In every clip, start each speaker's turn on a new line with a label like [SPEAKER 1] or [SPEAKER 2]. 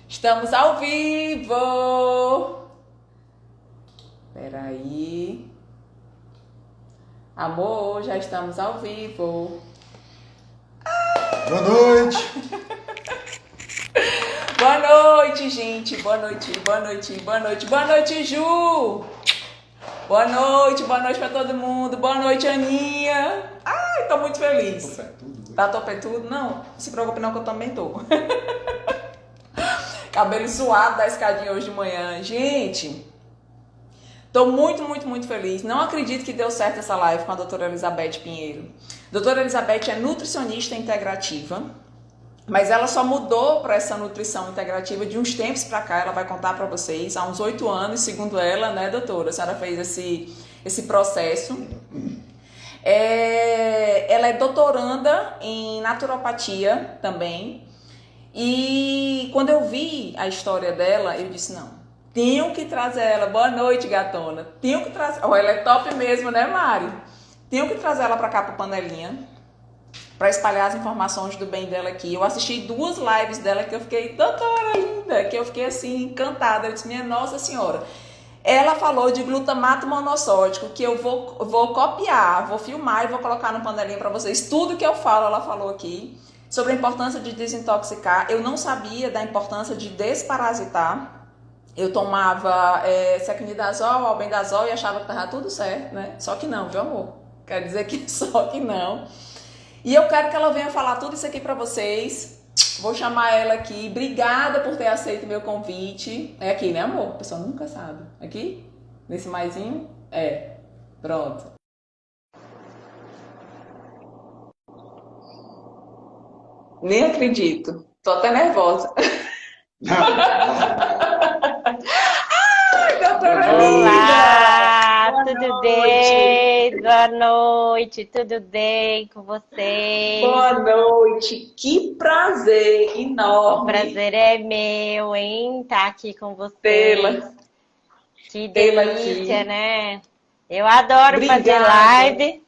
[SPEAKER 1] Estamos ao vivo! Peraí. Amor, já estamos ao vivo.
[SPEAKER 2] Boa noite!
[SPEAKER 1] Boa noite, gente. Boa noite, boa noite, boa noite. Boa noite, Ju. Boa noite pra todo mundo. Boa noite, Aninha. Ai, tô muito feliz. Tá topetudo? Não, não se preocupe não que eu também tô. Cabelo suado da escadinha hoje de manhã. Gente, tô muito feliz. Não acredito que deu certo essa live com a doutora Elizabeth Pinheiro. Doutora Elizabeth é nutricionista integrativa, mas ela só mudou para essa nutrição integrativa de uns tempos para cá. Ela vai contar para vocês, há uns 8 anos, segundo ela, né, doutora? A senhora fez esse processo. Ela é doutoranda em naturopatia também. E quando eu vi a história dela, eu disse, não, tenho que trazer ela. Boa noite, gatona. Tenho que trazer... Oh, ela é top mesmo, né, Mari? Tenho que trazer ela pra cá, pro Panelinha, pra espalhar as informações do bem dela aqui. Eu assisti 2 lives dela que eu fiquei, doutora linda, que eu fiquei assim, encantada. Eu disse, minha Nossa Senhora. Ela falou de glutamato monossódico, que eu vou copiar, vou filmar e vou colocar no Panelinha pra vocês. Tudo que eu falo, ela falou aqui. Sobre a importância de desintoxicar. Eu não sabia da importância de desparasitar. Eu tomava secnidazol, albendazol e achava que estava tudo certo, né? Só que não, viu, amor? Quer dizer que só que não. E eu quero que ela venha falar tudo isso aqui para vocês. Vou chamar ela aqui. Obrigada por ter aceito meu convite. É aqui, né, amor? A pessoa nunca sabe. Aqui? Nesse maisinho? É. Pronto. Nem acredito. Tô até nervosa. Ai, doutora
[SPEAKER 3] Olá,
[SPEAKER 1] linda!
[SPEAKER 3] tudo bem? Boa noite, tudo bem com vocês?
[SPEAKER 1] Boa noite, que prazer enorme.
[SPEAKER 3] O prazer é meu, hein? Estar aqui com vocês. Que delícia, né? Eu adoro
[SPEAKER 1] Obrigada.
[SPEAKER 3] fazer live.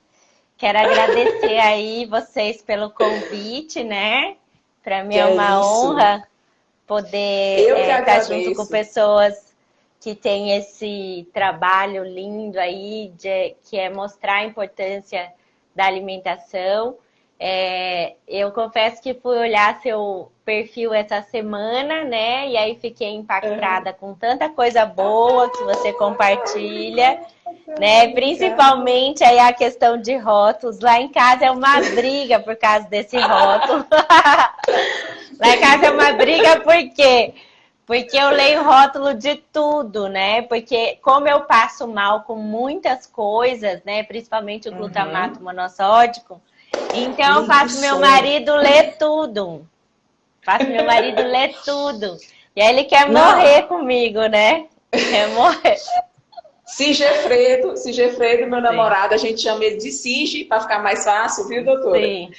[SPEAKER 3] Quero agradecer aí vocês pelo convite, né? Para mim é uma honra poder estar junto com pessoas que têm esse trabalho lindo aí, que é mostrar a importância da alimentação. Eu confesso que fui olhar seu perfil essa semana, né? E aí fiquei impactada com tanta coisa boa que você compartilha. Né? Principalmente aí a questão de rótulos. Lá em casa é uma briga por causa desse rótulo. Lá em casa é uma briga por quê? Porque eu leio rótulo de tudo, né? Porque como eu passo mal com muitas coisas, né? Principalmente o glutamato monossódico, então eu faço meu marido ler tudo. Faço meu marido ler tudo. E aí ele quer morrer comigo, né? Quer morrer.
[SPEAKER 1] Sigefredo, meu namorado, a gente chama ele de Sige, para ficar mais fácil, viu, doutora?
[SPEAKER 3] Sim.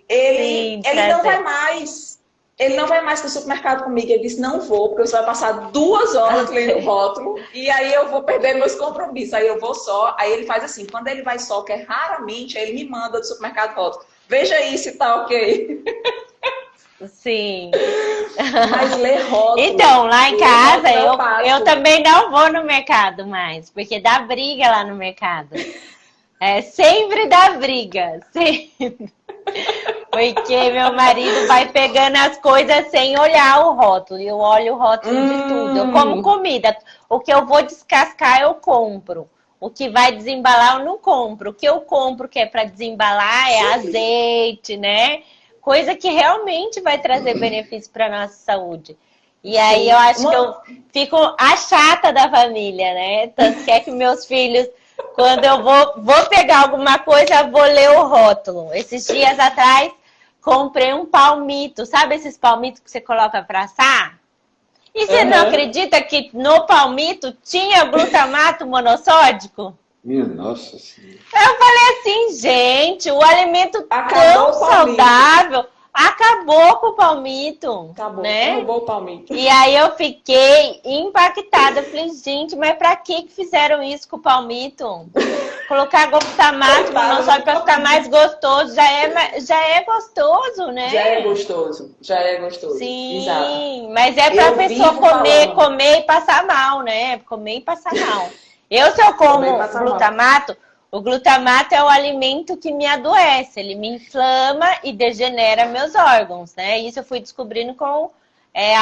[SPEAKER 1] Ele não vai mais. Ele não vai mais para o supermercado comigo. Ele disse, não vou, porque você vai passar 2 horas lendo o rótulo, e aí eu vou perder meus compromissos. Aí eu vou só. Aí ele faz assim, quando ele vai só, que é raramente, aí ele me manda do supermercado rótulo. Veja aí se tá ok.
[SPEAKER 3] Sim.
[SPEAKER 1] Mas ler rótulo.
[SPEAKER 3] Então, lá em casa, eu também não vou no mercado mais, porque dá briga lá no mercado. Sempre dá briga. Sempre. Porque meu marido vai pegando as coisas sem olhar o rótulo. Eu olho o rótulo de tudo. Eu como comida. O que eu vou descascar, eu compro. O que vai desembalar, eu não compro. O que eu compro, que é para desembalar, é azeite, né? Coisa que realmente vai trazer benefício para a nossa saúde. E aí eu acho que eu fico a chata da família, né? Tanto que é que meus filhos, quando eu vou pegar alguma coisa, vou ler o rótulo. Esses dias atrás, comprei um palmito. Sabe esses palmitos que você coloca para assar? E você não acredita que no palmito tinha glutamato monossódico?
[SPEAKER 2] Minha Nossa Senhora.
[SPEAKER 3] Eu falei assim, gente, o alimento
[SPEAKER 1] Acabou
[SPEAKER 3] tão saudável. acabou com o palmito.
[SPEAKER 1] Acabou,
[SPEAKER 3] né?
[SPEAKER 1] derrubou o palmito.
[SPEAKER 3] E aí eu fiquei impactada. Falei, gente, mas pra que fizeram isso com o palmito? Colocar glutamato monossódico para ficar mais gostoso. Já é gostoso, né?
[SPEAKER 1] Já é gostoso.
[SPEAKER 3] Sim,
[SPEAKER 1] exato.
[SPEAKER 3] Mas é pra pessoa comer e passar mal, né? Comer e passar mal. Se eu como glutamato, o glutamato é o alimento que me adoece. Ele me inflama e degenera meus órgãos, né? Isso eu fui descobrindo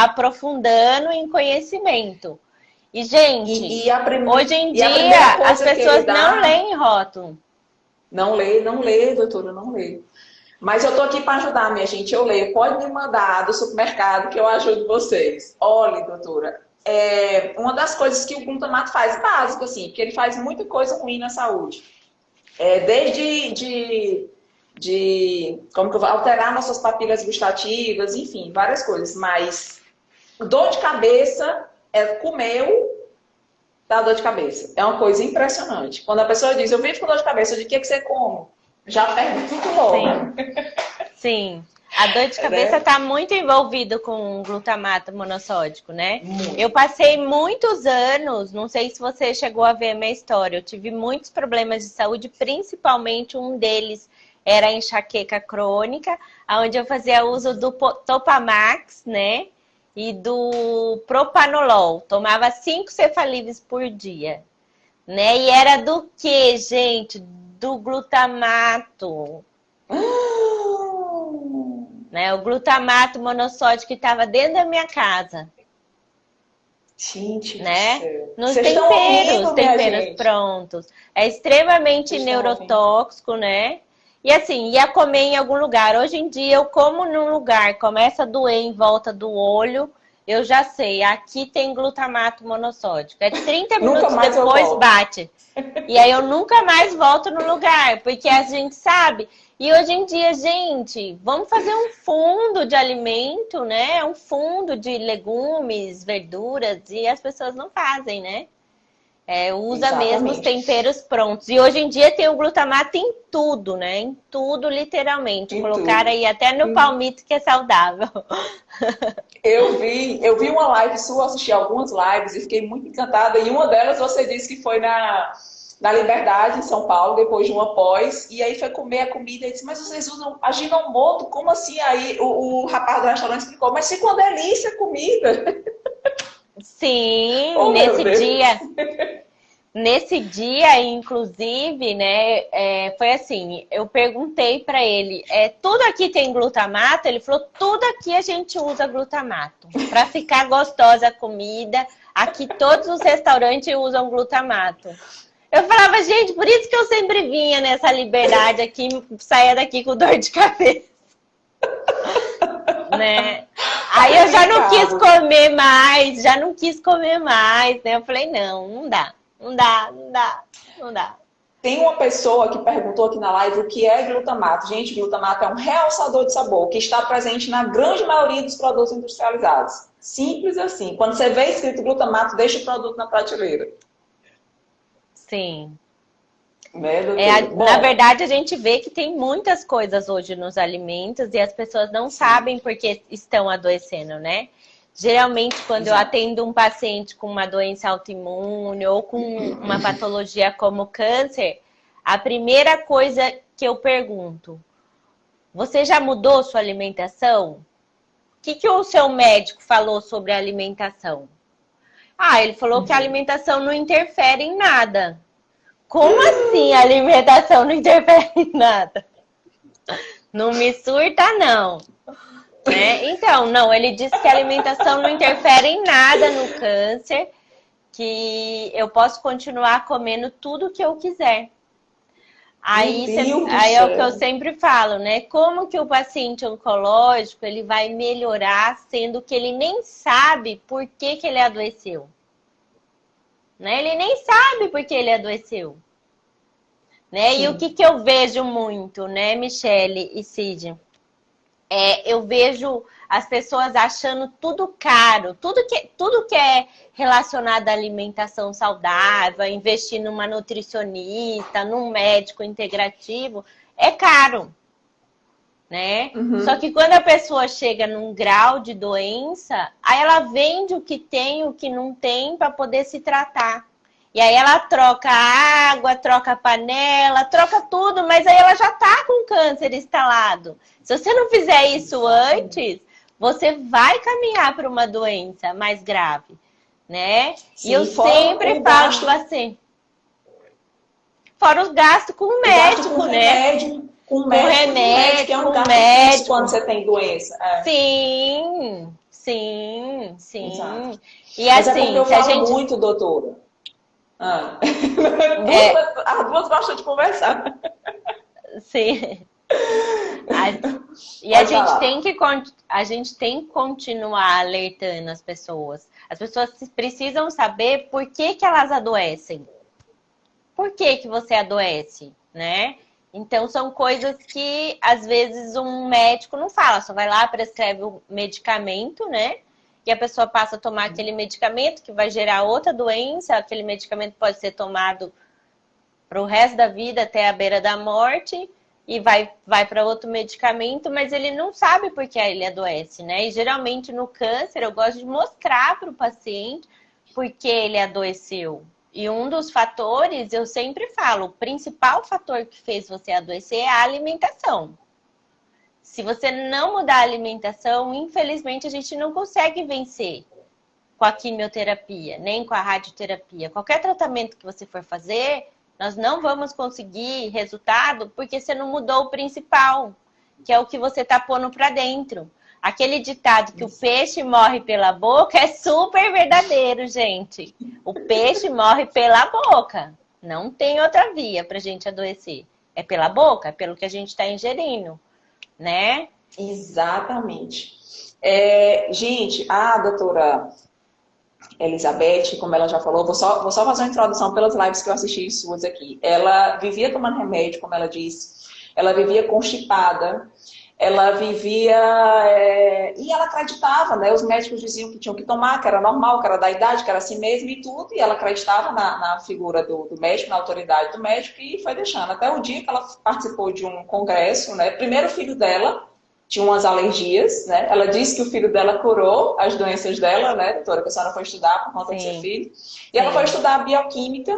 [SPEAKER 3] aprofundando em conhecimento. E, gente, hoje em dia as pessoas não leem rótulo.
[SPEAKER 1] Não lê, doutora, não lê. Mas eu tô aqui para ajudar, minha gente. Eu leio. Pode me mandar do supermercado que eu ajudo vocês. Olha, doutora, uma das coisas que o glutamato faz, básico, assim, porque ele faz muita coisa ruim na saúde. Desde como que eu vou alterar nossas papilas gustativas, enfim, várias coisas. Mas dor de cabeça, comeu, dá dor de cabeça. É uma coisa impressionante. Quando a pessoa diz, eu vivo com dor de cabeça, de que você come? Já perde tudo logo.
[SPEAKER 3] Sim. A dor de cabeça está muito envolvida com glutamato monossódico, né? Eu passei muitos anos, não sei se você chegou a ver a minha história, eu tive muitos problemas de saúde, principalmente um deles era a enxaqueca crônica, onde eu fazia uso do Topamax, né? E do propanolol. Tomava 5 cefalíveis por dia, né? E era do que, gente? Do glutamato. Né? O glutamato monossódico que estava dentro da minha casa.
[SPEAKER 1] Gente,
[SPEAKER 3] né? Nos temperos prontos. É extremamente neurotóxico, né? E assim, ia comer em algum lugar. Hoje em dia eu como num lugar, começa a doer em volta do olho, eu já sei, aqui tem glutamato monossódico. 30 minutos depois bate. E aí eu nunca mais volto no lugar, porque a gente sabe. E hoje em dia, gente, vamos fazer um fundo de alimento, né? Um fundo de legumes, verduras, e as pessoas não fazem, né? Usa mesmo os temperos prontos. E hoje em dia tem o glutamato em tudo, né? Em tudo, literalmente. Colocaram aí até no palmito que é saudável.
[SPEAKER 1] Eu vi uma live sua, assisti algumas lives e fiquei muito encantada. E uma delas você disse que foi na Liberdade, em São Paulo, depois de uma pós. E aí foi comer a comida e disse, mas vocês usam Ajinomoto? Como assim? Aí o rapaz do restaurante explicou, mas fica uma delícia a comida.
[SPEAKER 3] Sim, nesse dia, inclusive, né, foi assim, eu perguntei para ele, tudo aqui tem glutamato? Ele falou, tudo aqui a gente usa glutamato, para ficar gostosa a comida, aqui todos os restaurantes usam glutamato. Eu falava, gente, por isso que eu sempre vinha nessa Liberdade aqui, saía daqui com dor de cabeça. Né? Aí eu já não quis comer mais, né? Eu falei, não dá.
[SPEAKER 1] Tem uma pessoa que perguntou aqui na live o que é glutamato. Gente, glutamato é um realçador de sabor que está presente na grande maioria dos produtos industrializados. Simples assim. Quando você vê escrito glutamato, deixa o produto na prateleira.
[SPEAKER 3] Sim.
[SPEAKER 1] Bom,
[SPEAKER 3] na verdade, a gente vê que tem muitas coisas hoje nos alimentos e as pessoas não sabem porque estão adoecendo, né? Geralmente, quando eu atendo um paciente com uma doença autoimune ou com uma patologia como câncer, a primeira coisa que eu pergunto, você já mudou sua alimentação? O que o seu médico falou sobre a alimentação? Ele falou que a alimentação não interfere em nada. Como assim a alimentação não interfere em nada? Não me surta, não. Né? Então, não, ele disse que a alimentação não interfere em nada no câncer, que eu posso continuar comendo tudo que eu quiser. Aí é o que eu sempre falo, né? Como que o paciente oncológico ele vai melhorar, sendo que ele nem sabe por que ele adoeceu? Né? Ele nem sabe por que ele adoeceu. Né? E o que eu vejo muito, né, Michele e Cid? Eu vejo as pessoas achando tudo caro, tudo que é relacionado à alimentação saudável, investir numa nutricionista, num médico integrativo, é caro. né? Só que quando a pessoa chega num grau de doença, aí ela vende o que tem, o que não tem, para poder se tratar. E aí ela troca a água, troca a panela, troca tudo, mas aí ela já tá com câncer instalado. Se você não fizer isso antes, você vai caminhar para uma doença mais grave, né?
[SPEAKER 1] Sim,
[SPEAKER 3] e eu sempre falo assim, fora os gastos com o médico, né?
[SPEAKER 1] Com remédio, que é um gasto difícil quando você tem doença.
[SPEAKER 3] Sim.
[SPEAKER 1] Exato.
[SPEAKER 3] E
[SPEAKER 1] mas
[SPEAKER 3] assim,
[SPEAKER 1] é porque eu falo muito, doutora. As duas gostam de conversar.
[SPEAKER 3] Sim. E a gente tem que continuar alertando as pessoas. As pessoas precisam saber por que elas adoecem. Por que você adoece, né? Então, são coisas que, às vezes, um médico não fala. Só vai lá, prescreve o medicamento, né? E a pessoa passa a tomar aquele medicamento que vai gerar outra doença. Aquele medicamento pode ser tomado para o resto da vida, até a beira da morte. E vai para outro medicamento, mas ele não sabe por que ele adoece, né? E, geralmente, no câncer, eu gosto de mostrar para o paciente por que ele adoeceu. E um dos fatores, eu sempre falo, o principal fator que fez você adoecer é a alimentação. Se você não mudar a alimentação, infelizmente a gente não consegue vencer com a quimioterapia, nem com a radioterapia. Qualquer tratamento que você for fazer, nós não vamos conseguir resultado porque você não mudou o principal, que é o que você está pondo para dentro. Aquele ditado que o peixe morre pela boca é super verdadeiro, gente. O peixe morre pela boca. Não tem outra via pra gente adoecer. É pela boca, é pelo que a gente está ingerindo, né?
[SPEAKER 1] Exatamente. Gente, a doutora Elizabeth, como ela já falou, vou só fazer uma introdução pelas lives que eu assisti suas aqui. Ela vivia tomando remédio, como ela disse. Ela vivia constipada. Ela vivia e ela acreditava, né? Os médicos diziam que tinham que tomar, que era normal, que era da idade, que era assim mesmo e tudo. E ela acreditava na figura do médico, na autoridade do médico e foi deixando. Até o dia que ela participou de um congresso, né? Primeiro o filho dela tinha umas alergias, né? Ela disse que o filho dela curou as doenças dela, né, doutora? Que a senhora foi estudar por conta do seu filho. E ela foi estudar bioquímica,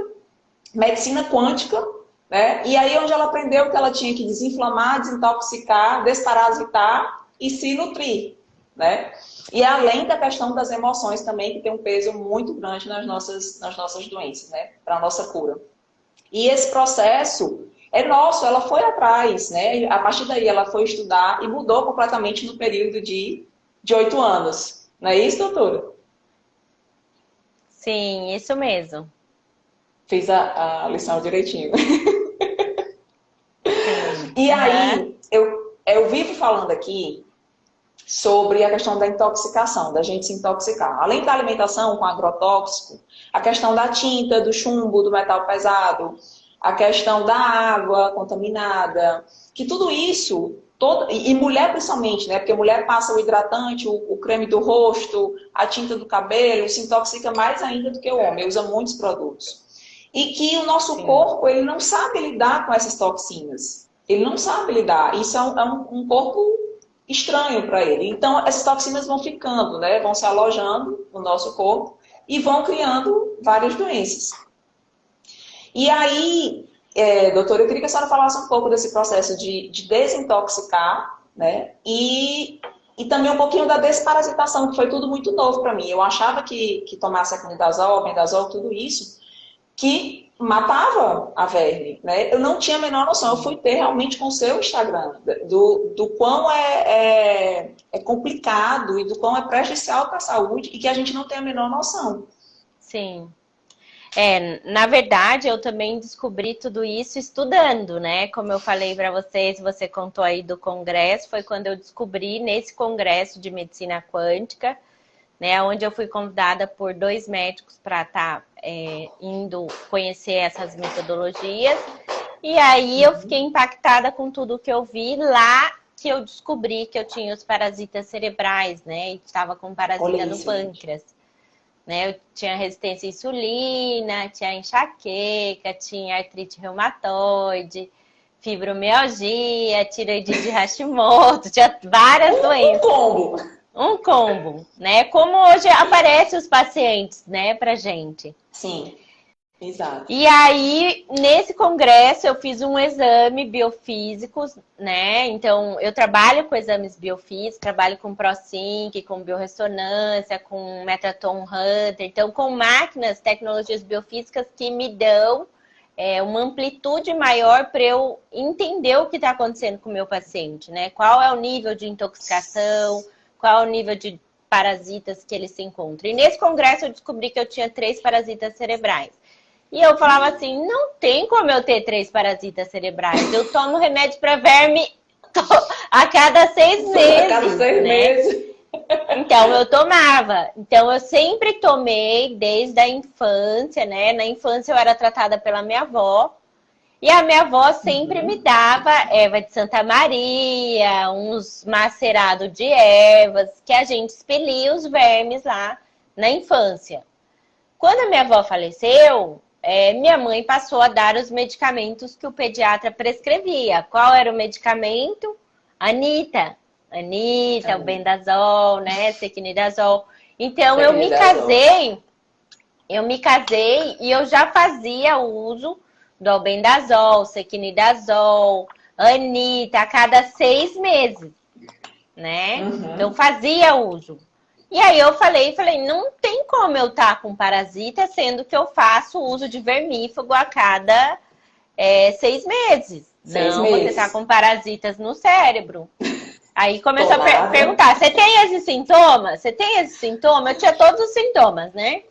[SPEAKER 1] medicina quântica, né? E aí onde ela aprendeu que ela tinha que desinflamar, desintoxicar, desparasitar e se nutrir, né? E além da questão das emoções também, que tem um peso muito grande nas nossas doenças, né? Para a nossa cura. E esse processo é nosso, ela foi atrás, né? A partir daí ela foi estudar e mudou completamente no período de 8 anos. Não é isso, doutora?
[SPEAKER 3] Sim, isso mesmo.
[SPEAKER 1] Fiz a lição direitinho. E aí, eu vivo falando aqui sobre a questão da intoxicação, da gente se intoxicar. Além da alimentação com agrotóxico, a questão da tinta, do chumbo, do metal pesado, a questão da água contaminada, que tudo isso, e mulher principalmente, né? Porque mulher passa o hidratante, o creme do rosto, a tinta do cabelo, se intoxica mais ainda do que o homem, usa muitos produtos. E que o nosso corpo, ele não sabe lidar com essas toxinas. Ele não sabe lidar. Isso é um corpo estranho para ele. Então, essas toxinas vão ficando, né? Vão se alojando no nosso corpo e vão criando várias doenças. E aí, doutora, eu queria que a senhora falasse um pouco desse processo de desintoxicar, né? E também um pouquinho da desparasitação, que foi tudo muito novo para mim. Eu achava que tomasse a clonidazol, bendazol, tudo isso, que matava a verme, né? Eu não tinha a menor noção. Eu fui ter realmente com o seu Instagram do quão é complicado e do quão é prejudicial para a saúde e que a gente não tem a menor noção.
[SPEAKER 3] Sim. Na verdade, eu também descobri tudo isso estudando, né? Como eu falei para vocês, você contou aí do congresso, foi quando eu descobri nesse congresso de medicina quântica, né? Onde eu fui convidada por 2 médicos para estar indo conhecer essas metodologias. E aí eu fiquei impactada com tudo que eu vi lá, que eu descobri que eu tinha os parasitas cerebrais, né? E estava com parasita no pâncreas. Né? Eu tinha resistência à insulina, tinha enxaqueca, tinha artrite reumatoide, fibromialgia, tireoidite de Hashimoto, tinha várias doenças. Um combo, né? Como hoje aparecem os pacientes, né, pra gente.
[SPEAKER 1] Sim, exato.
[SPEAKER 3] E aí, nesse congresso, eu fiz um exame biofísico, né? Então, eu trabalho com exames biofísicos, trabalho com ProSync, com biorressonância, com Metatron Hunter. Então, com máquinas, tecnologias biofísicas que me dão uma amplitude maior para eu entender o que está acontecendo com o meu paciente, né? Qual é o nível de intoxicação, qual é o nível de parasitas que ele se encontra. E nesse congresso eu descobri que eu tinha 3 parasitas cerebrais. E eu falava assim, não tem como eu ter 3 parasitas cerebrais. Eu tomo remédio para verme a cada 6 meses. A cada 6 meses. Então, eu tomava. Então, eu sempre tomei desde a infância, né? Na infância, eu era tratada pela minha avó. E a minha avó sempre me dava erva de Santa Maria, uns macerados de ervas, que a gente expelia os vermes lá na infância. Quando a minha avó faleceu, minha mãe passou a dar os medicamentos que o pediatra prescrevia. Qual era o medicamento? Anitta, o Bendazol, né? Sequinidazol. Então, eu me casei e eu já fazia uso do Albendazol, Sequinidazol, Anitta, a cada 6 meses, né? Então, fazia uso. E aí eu falei, não tem como eu estar com parasita, sendo que eu faço uso de vermífugo a cada 6 meses. Você tá com parasitas no cérebro. Aí começou a perguntar, você tem esse sintoma? Você tem esse sintoma? Eu tinha todos os sintomas, né?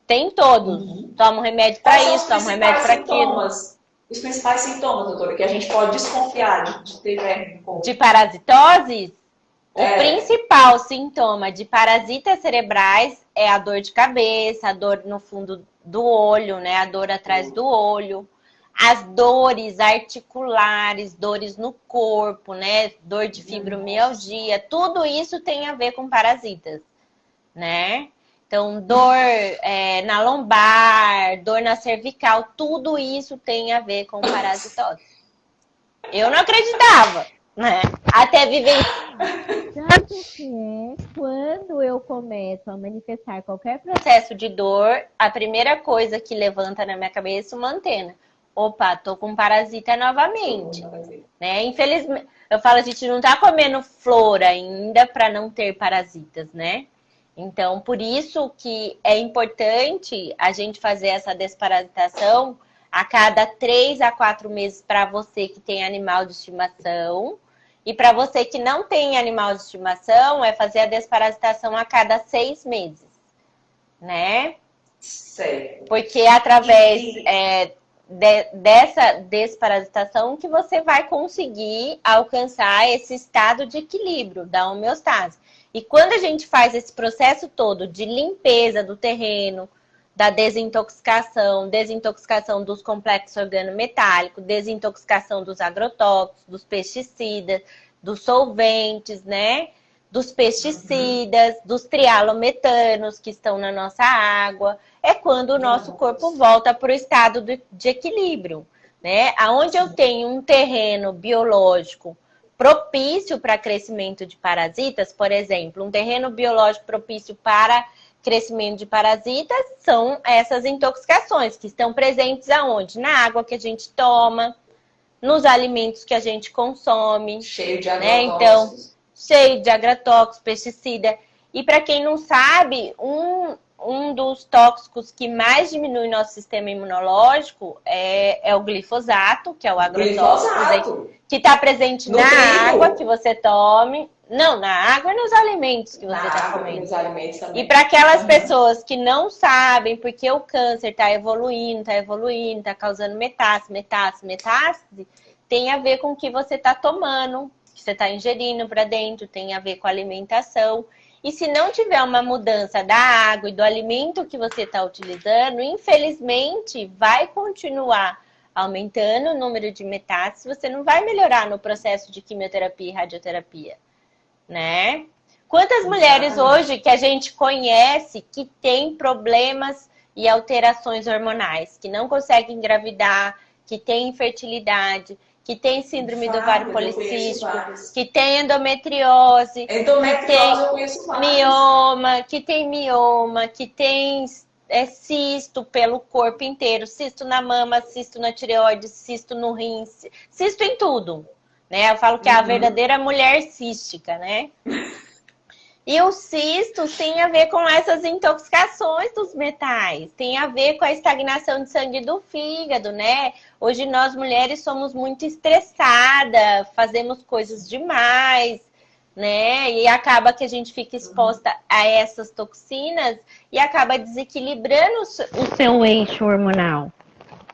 [SPEAKER 3] Tem todos. Toma um remédio para isso, toma um remédio para aquilo.
[SPEAKER 1] Os principais sintomas, doutora, que a gente pode desconfiar de ter verme no corpo.
[SPEAKER 3] De parasitose? O principal sintoma de parasitas cerebrais é a dor de cabeça, a dor no fundo do olho, né? A dor atrás do olho. As dores articulares, dores no corpo, né? Dor de fibromialgia, tudo isso tem a ver com parasitas, né? Então, dor na lombar, dor na cervical, tudo isso tem a ver com parasitose. Eu não acreditava, né? Até vivenciar. Tanto que quando eu começo a manifestar qualquer processo de dor, a primeira coisa que levanta na minha cabeça é uma antena. Opa, tô com parasita novamente, né? Infelizmente, eu falo, a gente não tá comendo flor ainda para não ter parasitas, né? Então, por isso que é importante a gente fazer essa desparasitação a cada 3 a 4 meses para você que tem animal de estimação. E para você que não tem animal de estimação, é fazer a desparasitação a cada 6 meses, né?
[SPEAKER 1] Certo.
[SPEAKER 3] Porque através dessa desparasitação que você vai conseguir alcançar esse estado de equilíbrio da homeostase. E quando a gente faz esse processo todo de limpeza do terreno, da desintoxicação dos complexos organometálicos, desintoxicação dos agrotóxicos, dos pesticidas, dos solventes, né? Dos pesticidas, dos trialometanos que estão na nossa água, é quando o nosso corpo volta para o estado de equilíbrio, né? Aonde eu tenho um terreno biológico propício para crescimento de parasitas, por exemplo, um terreno biológico propício para crescimento de parasitas são essas intoxicações que estão presentes aonde? Na água que a gente toma, nos alimentos que a gente consome.
[SPEAKER 1] Cheio de
[SPEAKER 3] agrotóxicos.
[SPEAKER 1] Né?
[SPEAKER 3] Então, cheio de agrotóxicos, pesticida. E para quem não sabe, um dos tóxicos que mais diminui nosso sistema imunológico é o glifosato, que é o agrotóxico que está presente na água que você tome. Não, na água e nos alimentos que você está comendo.
[SPEAKER 1] Nos alimentos também.
[SPEAKER 3] E para aquelas pessoas que não sabem porque o câncer está evoluindo, está causando metástase, tem a ver com o que você está tomando, que você está ingerindo para dentro, tem a ver com a alimentação. E se não tiver uma mudança da água e do alimento que você está utilizando, infelizmente vai continuar aumentando o número de metástases, você não vai melhorar no processo de quimioterapia e radioterapia, né? Quantas mulheres hoje que a gente conhece que tem problemas e alterações hormonais, que não conseguem engravidar, que tem infertilidade, que tem síndrome do ovário policístico, que tem endometriose, que tem mioma, que tem cisto pelo corpo inteiro, cisto na mama, cisto na tireoide, cisto no rim, cisto em tudo, né? Eu falo que é a verdadeira mulher cística, né? E o cisto tem a ver com essas intoxicações dos metais, tem a ver com a estagnação de sangue do fígado, né? Hoje nós mulheres somos muito estressadas, fazemos coisas demais, né? E acaba que a gente fica exposta a essas toxinas e acaba desequilibrando o seu eixo hormonal,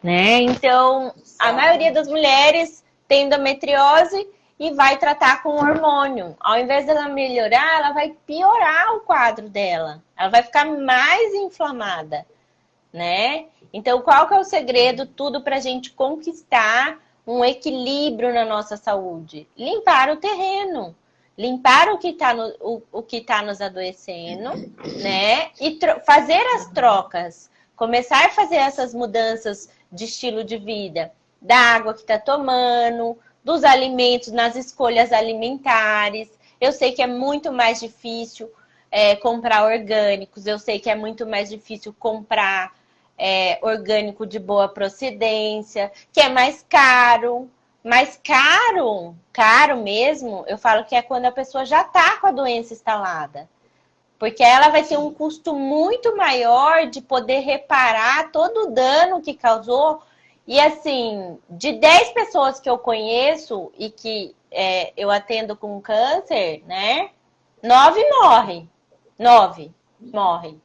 [SPEAKER 3] né? Então, a maioria das mulheres tem endometriose e vai tratar com hormônio. Ao invés dela melhorar, ela vai piorar o quadro dela. Ela vai ficar mais inflamada, né? Então, qual que é o segredo? Tudo pra gente conquistar um equilíbrio na nossa saúde. Limpar o terreno. Limpar o que tá nos adoecendo, né? E fazer as trocas. Começar a fazer essas mudanças de estilo de vida. Da água que tá tomando, dos alimentos, nas escolhas alimentares. Eu sei que é muito mais difícil comprar orgânicos, eu sei que é muito mais difícil comprar orgânico de boa procedência, que é mais caro. Mas caro mesmo, eu falo que é quando a pessoa já tá com a doença instalada. Porque ela vai ter um custo muito maior de poder reparar todo o dano que causou. E assim, de 10 pessoas que eu conheço e que eu atendo com câncer, né? 9 morrem. 9 morrem.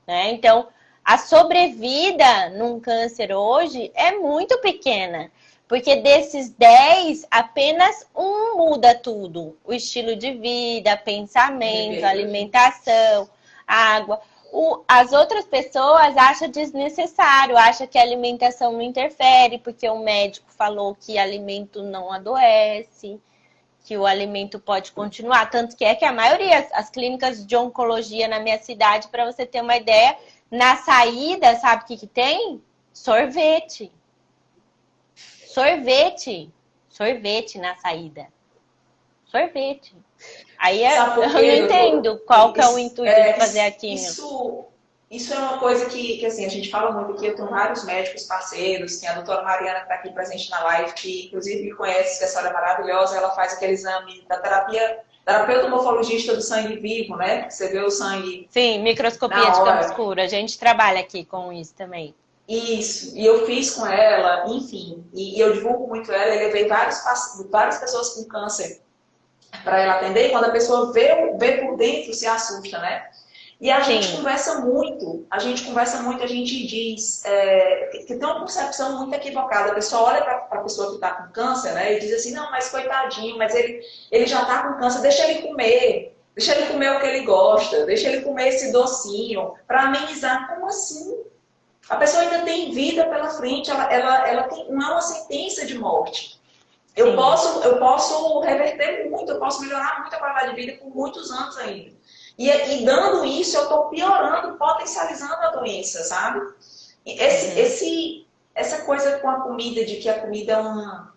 [SPEAKER 3] Né? Então, a sobrevida num câncer hoje é muito pequena. Porque desses 10, apenas um muda tudo. O estilo de vida, pensamento, alimentação, água. As outras pessoas acham desnecessário, acham que a alimentação não interfere, porque o médico falou que alimento não adoece, que o alimento pode continuar. Tanto que a maioria, as clínicas de oncologia na minha cidade, para você ter uma ideia, na saída, sabe o que tem? Sorvete. Sorvete na saída. Sorvete. Aí eu não entendo qual que é o intuito de fazer aquilo.
[SPEAKER 1] Isso é uma coisa que assim, a gente fala muito aqui. Eu tenho vários médicos parceiros, tem a doutora Mariana que está aqui presente na live, que inclusive me conhece, que essa senhora é maravilhosa. Ela faz aquele exame da terapeuta morfologista do sangue vivo, né? Que você vê o sangue.
[SPEAKER 3] Sim, microscopia de campo escuro. A gente trabalha aqui com isso também.
[SPEAKER 1] Isso, e eu fiz com ela, enfim, e eu divulgo muito ela. Eu levei várias pessoas com câncer para ela atender, e quando a pessoa vê por dentro, se assusta, né? E a gente conversa muito, a gente diz que tem uma concepção muito equivocada. A pessoa olha para a pessoa que está com câncer, né, e diz assim, não, mas coitadinho, mas ele já está com câncer, deixa ele comer o que ele gosta, deixa ele comer esse docinho, para amenizar. Como assim? A pessoa ainda tem vida pela frente, ela não é uma sentença de morte. Eu posso reverter muito, eu posso melhorar muito a qualidade de vida por muitos anos ainda. E dando isso, eu estou piorando, potencializando a doença, sabe? Essa coisa com a comida, de que a comida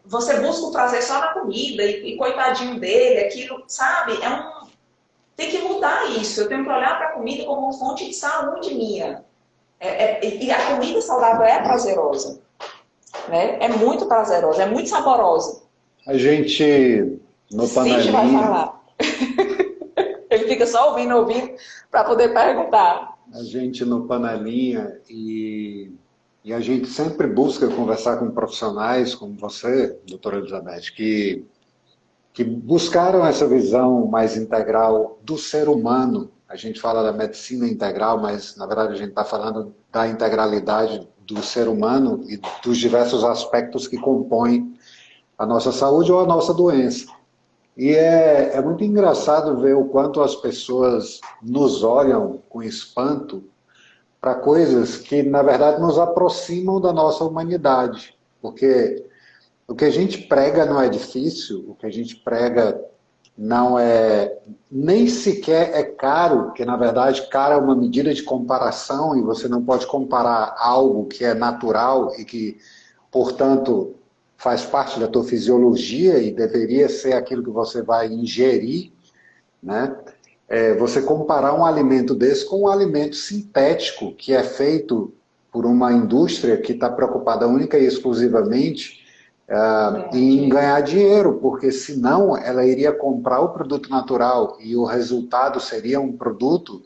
[SPEAKER 1] você busca o prazer só na comida, e coitadinho dele, aquilo, sabe? Tem que mudar isso. Eu tenho que olhar para a comida como uma fonte de saúde minha. E a comida saudável é prazerosa. Né? É muito prazerosa, é muito saborosa.
[SPEAKER 2] A gente, no panelinha...
[SPEAKER 1] vai falar. Ele fica só ouvindo, para poder perguntar.
[SPEAKER 2] A gente no panelinha e a gente sempre busca conversar com profissionais como você, doutora Elizabeth, que buscaram essa visão mais integral do ser humano. A gente fala da medicina integral, mas na verdade a gente está falando da integralidade do ser humano e dos diversos aspectos que compõem a nossa saúde ou a nossa doença. E é muito engraçado ver o quanto as pessoas nos olham com espanto para coisas que, na verdade, nos aproximam da nossa humanidade. Porque o que a gente prega não é difícil, o que a gente prega não é, nem sequer é caro, porque na verdade caro é uma medida de comparação e você não pode comparar algo que é natural e que, portanto, faz parte da tua fisiologia e deveria ser aquilo que você vai ingerir, né? Você comparar um alimento desse com um alimento sintético que é feito por uma indústria que está preocupada única e exclusivamente em ganhar dinheiro, porque senão ela iria comprar o produto natural e o resultado seria um produto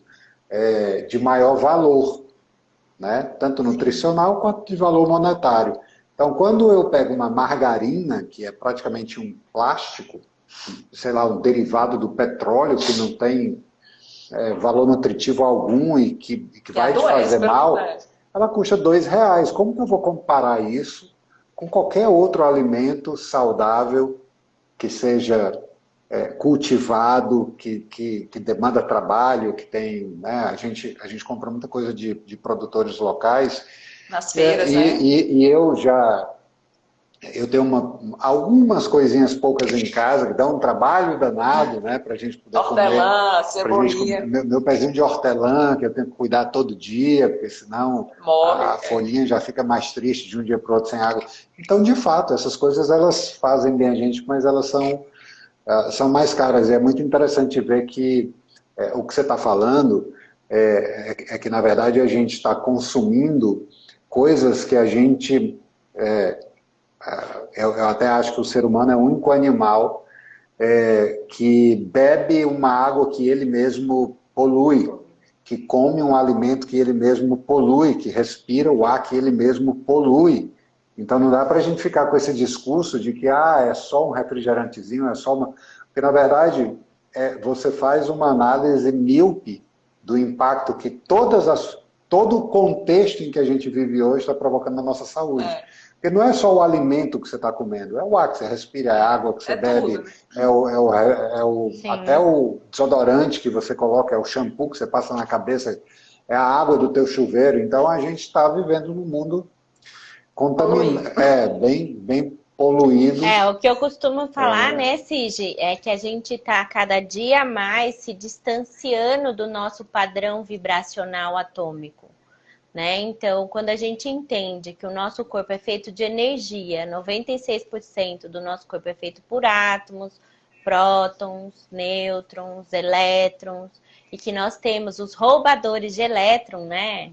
[SPEAKER 2] de maior valor, né? Tanto nutricional quanto de valor monetário. Então, quando eu pego uma margarina, que é praticamente um plástico, sei lá, um derivado do petróleo que não tem valor nutritivo algum e que vai te fazer mal, ela custa R$2. Como que eu vou comparar isso com qualquer outro alimento saudável que seja cultivado, que demanda trabalho, que tem, né, a gente compra muita coisa de produtores locais.
[SPEAKER 1] Nas feiras,
[SPEAKER 2] Eu tenho algumas coisinhas poucas em casa que dá um trabalho danado, né, para a gente poder
[SPEAKER 1] hortelã, cebolinha.
[SPEAKER 2] Meu pezinho de hortelã, que eu tenho que cuidar todo dia, porque senão a folhinha já fica mais triste de um dia para o outro sem água. Então, de fato, essas coisas elas fazem bem a gente, mas elas são mais caras. E é muito interessante ver que o que você está falando é que, na verdade, a gente está consumindo coisas que a gente... eu até acho que o ser humano é o único animal que bebe uma água que ele mesmo polui, que come um alimento que ele mesmo polui, que respira o ar que ele mesmo polui. Então não dá para a gente ficar com esse discurso de que é só um refrigerantezinho, é só uma... Porque na verdade você faz uma análise míope do impacto que todo o contexto em que a gente vive hoje está provocando na nossa saúde. Porque não é só o alimento que você está comendo, é o ar que você respira, é a água que você bebe,
[SPEAKER 1] tudo, né?
[SPEAKER 2] Até o desodorante que você coloca, é o shampoo que você passa na cabeça, é a água do teu chuveiro. Então a gente está vivendo num mundo contaminado, bem poluído.
[SPEAKER 3] O que eu costumo falar, né, Cige, é que a gente está cada dia mais se distanciando do nosso padrão vibracional atômico. Né? Então, quando a gente entende que o nosso corpo é feito de energia, 96% do nosso corpo é feito por átomos, prótons, nêutrons, elétrons, e que nós temos os roubadores de elétron, né?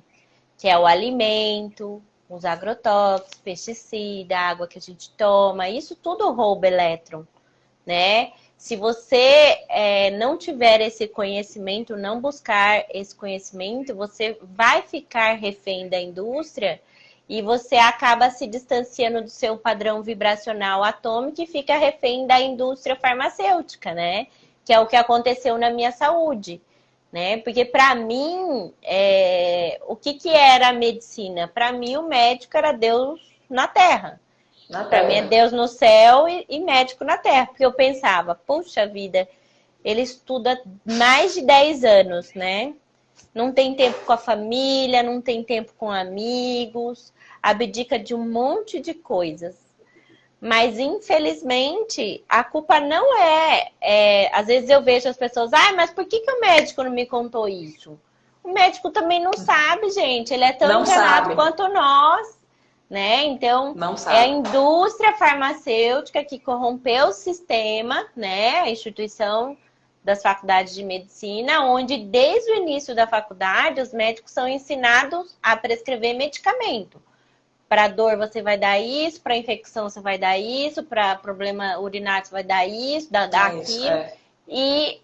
[SPEAKER 3] Que é o alimento, os agrotóxicos, pesticida, a água que a gente toma, isso tudo rouba elétron, né? Se você não tiver esse conhecimento, não buscar esse conhecimento, você vai ficar refém da indústria e você acaba se distanciando do seu padrão vibracional atômico e fica refém da indústria farmacêutica, né? Que é o que aconteceu na minha saúde, né? Porque para mim, o que era a medicina? Para mim, o médico era Deus na Terra. Para mim é Deus no céu e médico na terra. Porque eu pensava, puxa vida, ele estuda mais de 10 anos, né? Não tem tempo com a família, não tem tempo com amigos, abdica de um monte de coisas. Mas, infelizmente, a culpa não às vezes eu vejo as pessoas, mas por que o médico não me contou isso? O médico também não sabe, gente. Ele é tão enganado quanto nós. Né? Então, é a indústria farmacêutica que corrompeu o sistema, né? A instituição das faculdades de medicina, onde desde o início da faculdade os médicos são ensinados a prescrever medicamento. Para dor você vai dar isso, para infecção você vai dar isso, para problema urinário você vai dar isso, dar aquilo. E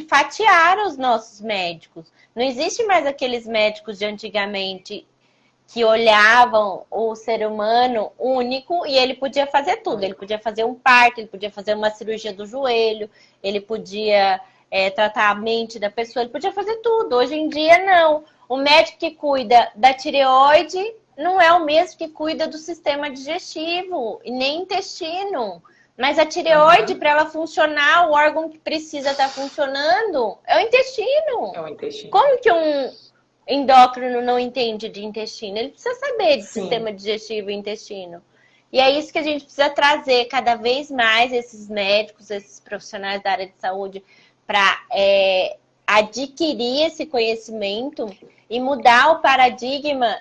[SPEAKER 3] fatiar os nossos médicos. Não existe mais aqueles médicos de antigamente que olhavam o ser humano único e ele podia fazer tudo. Ele podia fazer um parto, ele podia fazer uma cirurgia do joelho, ele podia tratar a mente da pessoa, ele podia fazer tudo. Hoje em dia, não. O médico que cuida da tireoide não é o mesmo que cuida do sistema digestivo e nem intestino. Mas a tireoide, para ela funcionar, o órgão que precisa estar funcionando é o intestino.
[SPEAKER 1] É o intestino.
[SPEAKER 3] Como que um endócrino não entende de intestino? Ele precisa saber de sistema digestivo e intestino. E é isso que a gente precisa trazer cada vez mais esses médicos, esses profissionais da área de saúde, para adquirir esse conhecimento e mudar o paradigma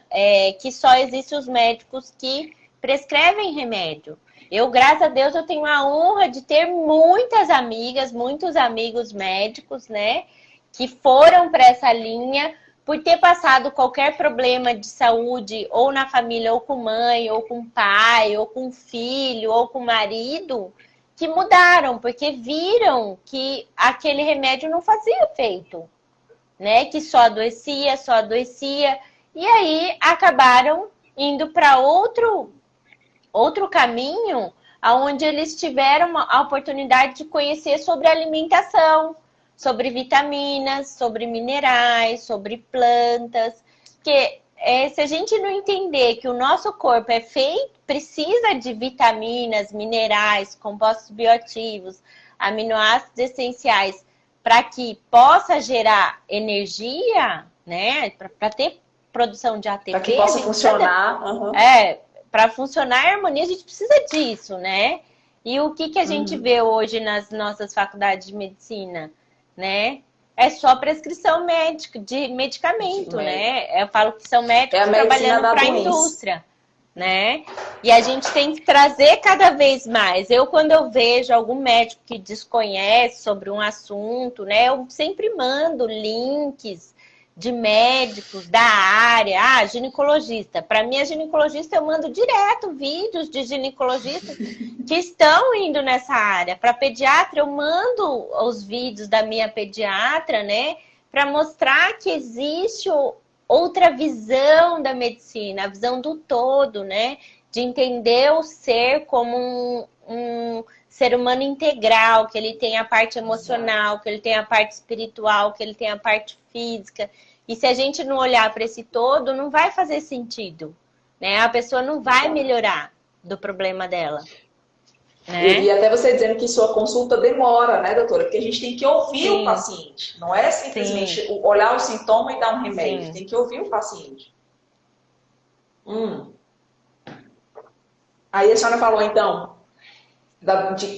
[SPEAKER 3] que só existem os médicos que prescrevem remédio. Eu, graças a Deus, eu tenho a honra de ter muitas amigas, muitos amigos médicos, né, que foram para essa linha por ter passado qualquer problema de saúde, ou na família, ou com mãe, ou com pai, ou com filho, ou com marido, que mudaram, porque viram que aquele remédio não fazia efeito, né? Que só adoecia, e aí acabaram indo para outro caminho, onde eles tiveram a oportunidade de conhecer sobre alimentação, sobre vitaminas, sobre minerais, sobre plantas. Porque se a gente não entender que o nosso corpo é feito, precisa de vitaminas, minerais, compostos bioativos, aminoácidos essenciais, para que possa gerar energia, né? Para ter produção de ATP.
[SPEAKER 1] Para que possa funcionar.
[SPEAKER 3] Para funcionar a harmonia, a gente precisa disso, né? E o que a gente vê hoje nas nossas faculdades de medicina, né? É só prescrição médica, de medicamento, né? Eu falo que são médicos trabalhando para a indústria, né? E a gente tem que trazer cada vez mais. Quando eu vejo algum médico que desconhece sobre um assunto, né? Eu sempre mando links de médicos da área, ginecologista. Para mim, a ginecologista, eu mando direto vídeos de ginecologistas que estão indo nessa área. Para pediatra, eu mando os vídeos da minha pediatra, né? Para mostrar que existe outra visão da medicina, a visão do todo, né? De entender o ser como um ser humano integral, que ele tem a parte emocional, que ele tem a parte espiritual, que ele tem a parte física. E se a gente não olhar para esse todo, não vai fazer sentido, né? A pessoa não vai melhorar do problema dela. Né?
[SPEAKER 1] E até você dizendo que sua consulta demora, né, doutora? Porque a gente tem que ouvir o paciente. Não é simplesmente olhar o sintoma e dar um remédio. Tem que ouvir o paciente. Aí a senhora falou, então,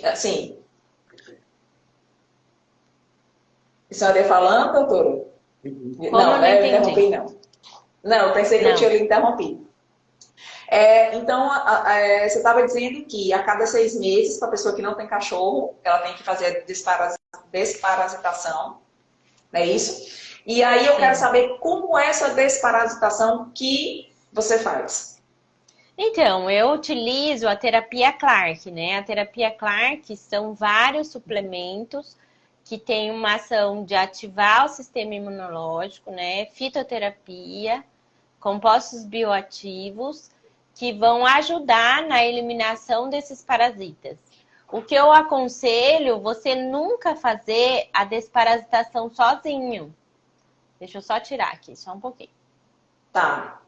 [SPEAKER 1] assim... A senhora ia falando, doutora?
[SPEAKER 3] Não,
[SPEAKER 1] eu interrompi, não. Não, eu pensei que eu tinha lhe interrompido. Então, você estava dizendo que a cada 6 meses, para a pessoa que não tem cachorro, ela tem que fazer desparasitação, não é isso? E aí eu quero saber como é essa desparasitação que você faz.
[SPEAKER 3] Então, eu utilizo a terapia Clark, né? A terapia Clark são vários suplementos que tem uma ação de ativar o sistema imunológico, né? Fitoterapia, compostos bioativos, que vão ajudar na eliminação desses parasitas. O que eu aconselho, você nunca fazer a desparasitação sozinho. Deixa eu só tirar aqui, só um pouquinho.
[SPEAKER 1] Tá.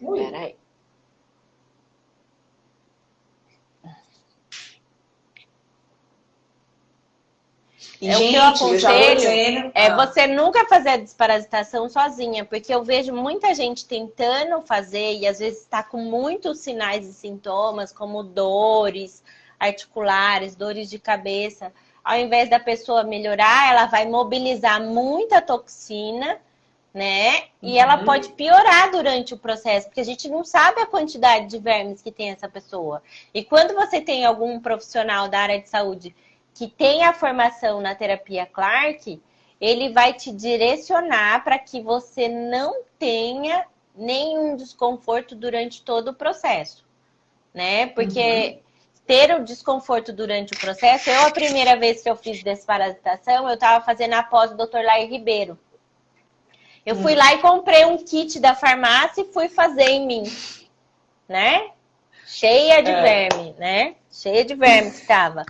[SPEAKER 3] Espera aí.
[SPEAKER 1] E,
[SPEAKER 3] o que eu aconselho você nunca fazer a desparasitação sozinha, porque eu vejo muita gente tentando fazer e às vezes está com muitos sinais e sintomas, como dores articulares, dores de cabeça. Ao invés da pessoa melhorar, ela vai mobilizar muita toxina, né? E ela pode piorar durante o processo, porque a gente não sabe a quantidade de vermes que tem essa pessoa. E quando você tem algum profissional da área de saúde que tem a formação na terapia Clark, ele vai te direcionar para que você não tenha nenhum desconforto durante todo o processo, né? Porque ter o desconforto durante o processo, a primeira vez que eu fiz desparasitação, eu estava fazendo a pós do Dr. Lair Ribeiro. Eu fui lá e comprei um kit da farmácia e fui fazer em mim, né? Cheia de verme, né? Cheia de verme que estava.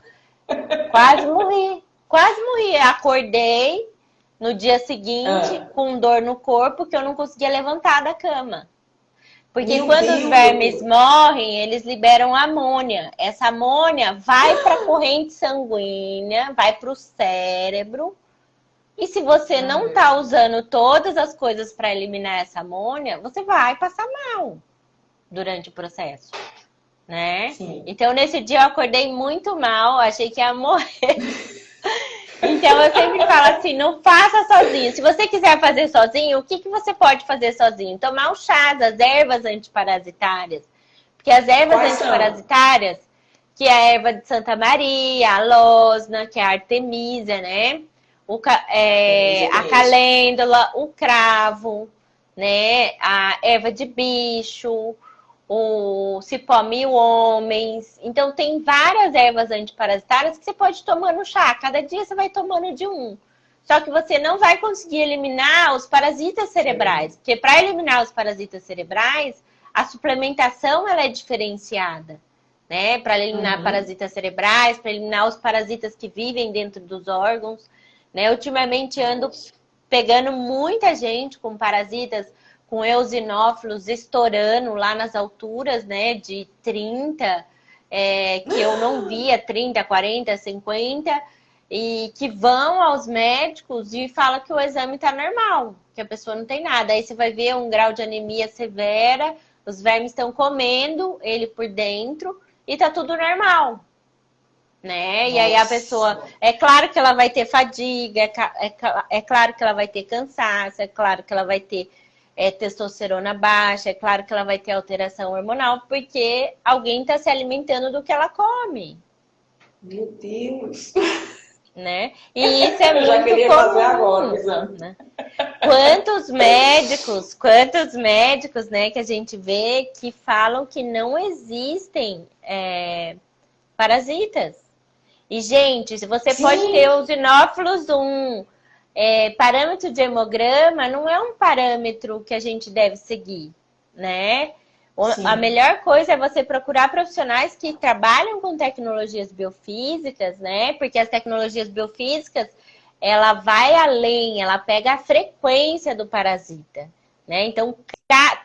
[SPEAKER 3] Quase morri. Acordei no dia seguinte com dor no corpo que eu não conseguia levantar da cama. Porque quando os vermes morrem, eles liberam amônia. Essa amônia vai para a corrente sanguínea, vai para o cérebro. E se você não está usando todas as coisas para eliminar essa amônia, você vai passar mal. durante o processo, né?
[SPEAKER 1] Sim.
[SPEAKER 3] Então, nesse dia eu acordei muito mal, achei que ia morrer. Então, eu sempre falo assim, não faça sozinho. Se você quiser fazer sozinho, o que você pode fazer sozinho? Tomar um chá das ervas antiparasitárias. Porque as ervas
[SPEAKER 1] Quais
[SPEAKER 3] antiparasitárias, que é a erva de Santa Maria, a losna, que é a artemisia, né? A calêndula, o cravo, né? A erva de bicho, o cipó mil homens. Então, tem várias ervas antiparasitárias que você pode tomar no chá. Cada dia você vai tomando de um. Só que você não vai conseguir eliminar os parasitas cerebrais. Porque para eliminar os parasitas cerebrais, a suplementação ela é diferenciada. Né? Para eliminar parasitas cerebrais, para eliminar os parasitas que vivem dentro dos órgãos. Né? Ultimamente ando pegando muita gente com parasitas, com eosinófilos estourando lá nas alturas, né, de 30, que eu não via, 30, 40, 50, e que vão aos médicos e falam que o exame tá normal, que a pessoa não tem nada. Aí você vai ver um grau de anemia severa, os vermes estão comendo ele por dentro e tá tudo normal. Né? E aí a pessoa, é claro que ela vai ter fadiga, é claro que ela vai ter cansaço, é claro que ela vai ter testosterona baixa, é claro que ela vai ter alteração hormonal, porque alguém está se alimentando do que ela come.
[SPEAKER 1] Meu Deus!
[SPEAKER 3] Né? E isso é muito
[SPEAKER 1] já queria
[SPEAKER 3] comum,
[SPEAKER 1] fazer agora,
[SPEAKER 3] né? Quantos médicos, né, que a gente vê que falam que não existem parasitas. E, gente, se você pode ter os eosinófilos 1, parâmetro de hemograma não é um parâmetro que a gente deve seguir, né? A melhor coisa é você procurar profissionais que trabalham com tecnologias biofísicas, né? Porque as tecnologias biofísicas, ela vai além, ela pega a frequência do parasita, né? Então,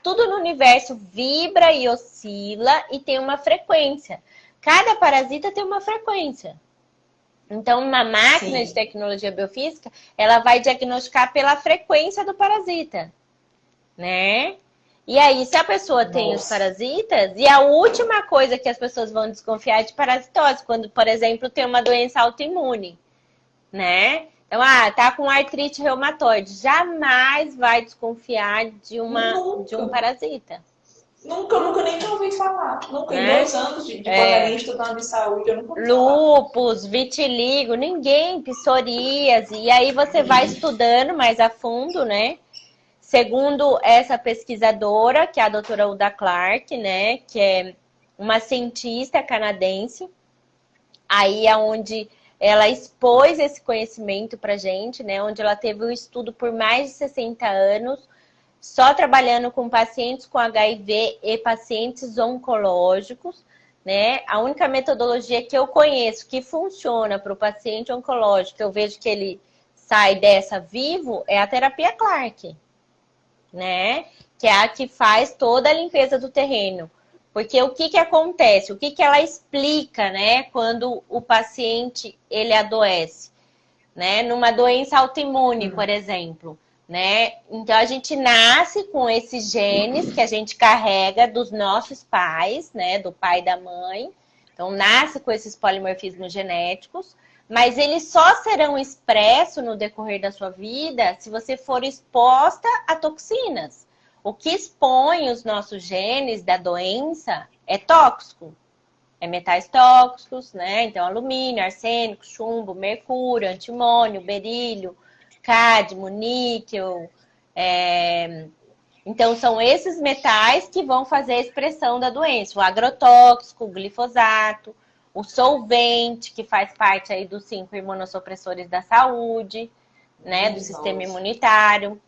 [SPEAKER 3] tudo no universo vibra e oscila e tem uma frequência. Cada parasita tem uma frequência. Então, uma máquina de tecnologia biofísica, ela vai diagnosticar pela frequência do parasita, né? E aí, se a pessoa tem os parasitas, e a última coisa que as pessoas vão desconfiar é de parasitose, quando, por exemplo, tem uma doença autoimune, né? Então, tá com artrite reumatoide, jamais vai desconfiar de um parasita.
[SPEAKER 1] Nunca nem ouvi falar. Nunca, em 2 anos de pandemia estudando de saúde, eu nunca ouvi falar.
[SPEAKER 3] Lúpus, vitiligo, psoríase. E aí você vai estudando mais a fundo, né? Segundo essa pesquisadora, que é a doutora Uda Clark, né? Que é uma cientista canadense. Aí é onde ela expôs esse conhecimento pra gente, né? Onde ela teve um estudo por mais de 60 anos, só trabalhando com pacientes com HIV e pacientes oncológicos, né? A única metodologia que eu conheço que funciona para o paciente oncológico, eu vejo que ele sai dessa vivo, é a terapia Clark, né? Que é a que faz toda a limpeza do terreno. Porque o que acontece? O que ela explica, né? Quando o paciente, ele adoece, né? Numa doença autoimune, por exemplo. Né? Então, a gente nasce com esses genes que a gente carrega dos nossos pais, né? Do pai e da mãe. Então, nasce com esses polimorfismos genéticos, mas eles só serão expressos no decorrer da sua vida se você for exposta a toxinas. O que expõe os nossos genes da doença é tóxico. É metais tóxicos, né? Então, alumínio, arsênico, chumbo, mercúrio, antimônio, berílio, cádmio, níquel. Então, são esses metais que vão fazer a expressão da doença. O agrotóxico, o glifosato, o solvente, que faz parte aí dos 5 imunossupressores da saúde, né, do sistema imunitário.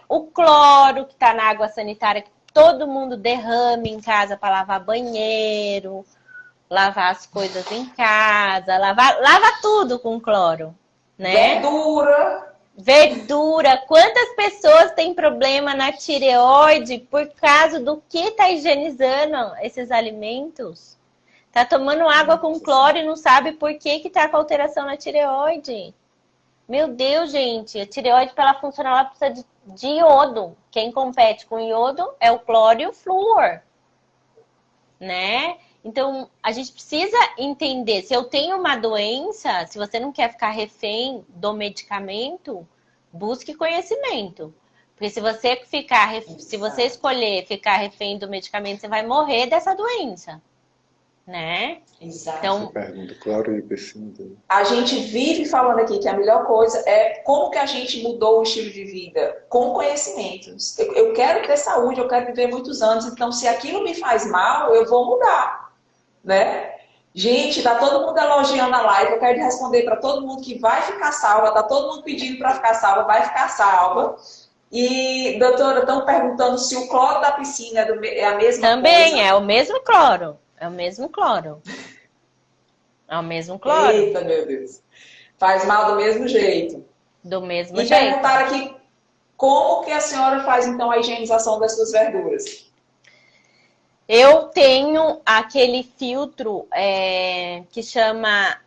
[SPEAKER 3] O cloro, que está na água sanitária, que todo mundo derrama em casa para lavar banheiro, lavar as coisas em casa, lava tudo com cloro. Né? Verdura. Quantas pessoas têm problema na tireoide por causa do que está higienizando esses alimentos? Tá tomando água com cloro e não sabe por que está com alteração na tireoide. Meu Deus, gente. A tireoide, para ela funcionar, ela precisa de iodo. Quem compete com iodo é o cloro e o flúor. né? Então, a gente precisa entender, se eu tenho uma doença, se você não quer ficar refém do medicamento, busque conhecimento. Porque se você escolher ficar refém do medicamento, você vai morrer dessa doença, né?
[SPEAKER 1] Exato.
[SPEAKER 3] Então,
[SPEAKER 2] pergunta, claro,
[SPEAKER 1] a gente vive falando aqui que a melhor coisa é como que a gente mudou o estilo de vida com conhecimentos. Eu quero ter saúde, eu quero viver muitos anos, então se aquilo me faz mal, eu vou mudar. Né? Gente, tá todo mundo elogiando a live. Eu quero responder para todo mundo que vai ficar salva. Tá todo mundo pedindo para ficar salva, vai ficar salva. E, doutora, estão perguntando se o cloro da piscina é a mesma
[SPEAKER 3] também
[SPEAKER 1] coisa.
[SPEAKER 3] é o mesmo cloro. É o mesmo cloro. É o mesmo cloro.
[SPEAKER 1] Eita, meu Deus. Faz mal do mesmo jeito.
[SPEAKER 3] Do mesmo
[SPEAKER 1] jeito.
[SPEAKER 3] jeito.
[SPEAKER 1] E perguntaram aqui como que a senhora faz, então, a higienização das suas verduras.
[SPEAKER 3] Eu tenho aquele filtro que chama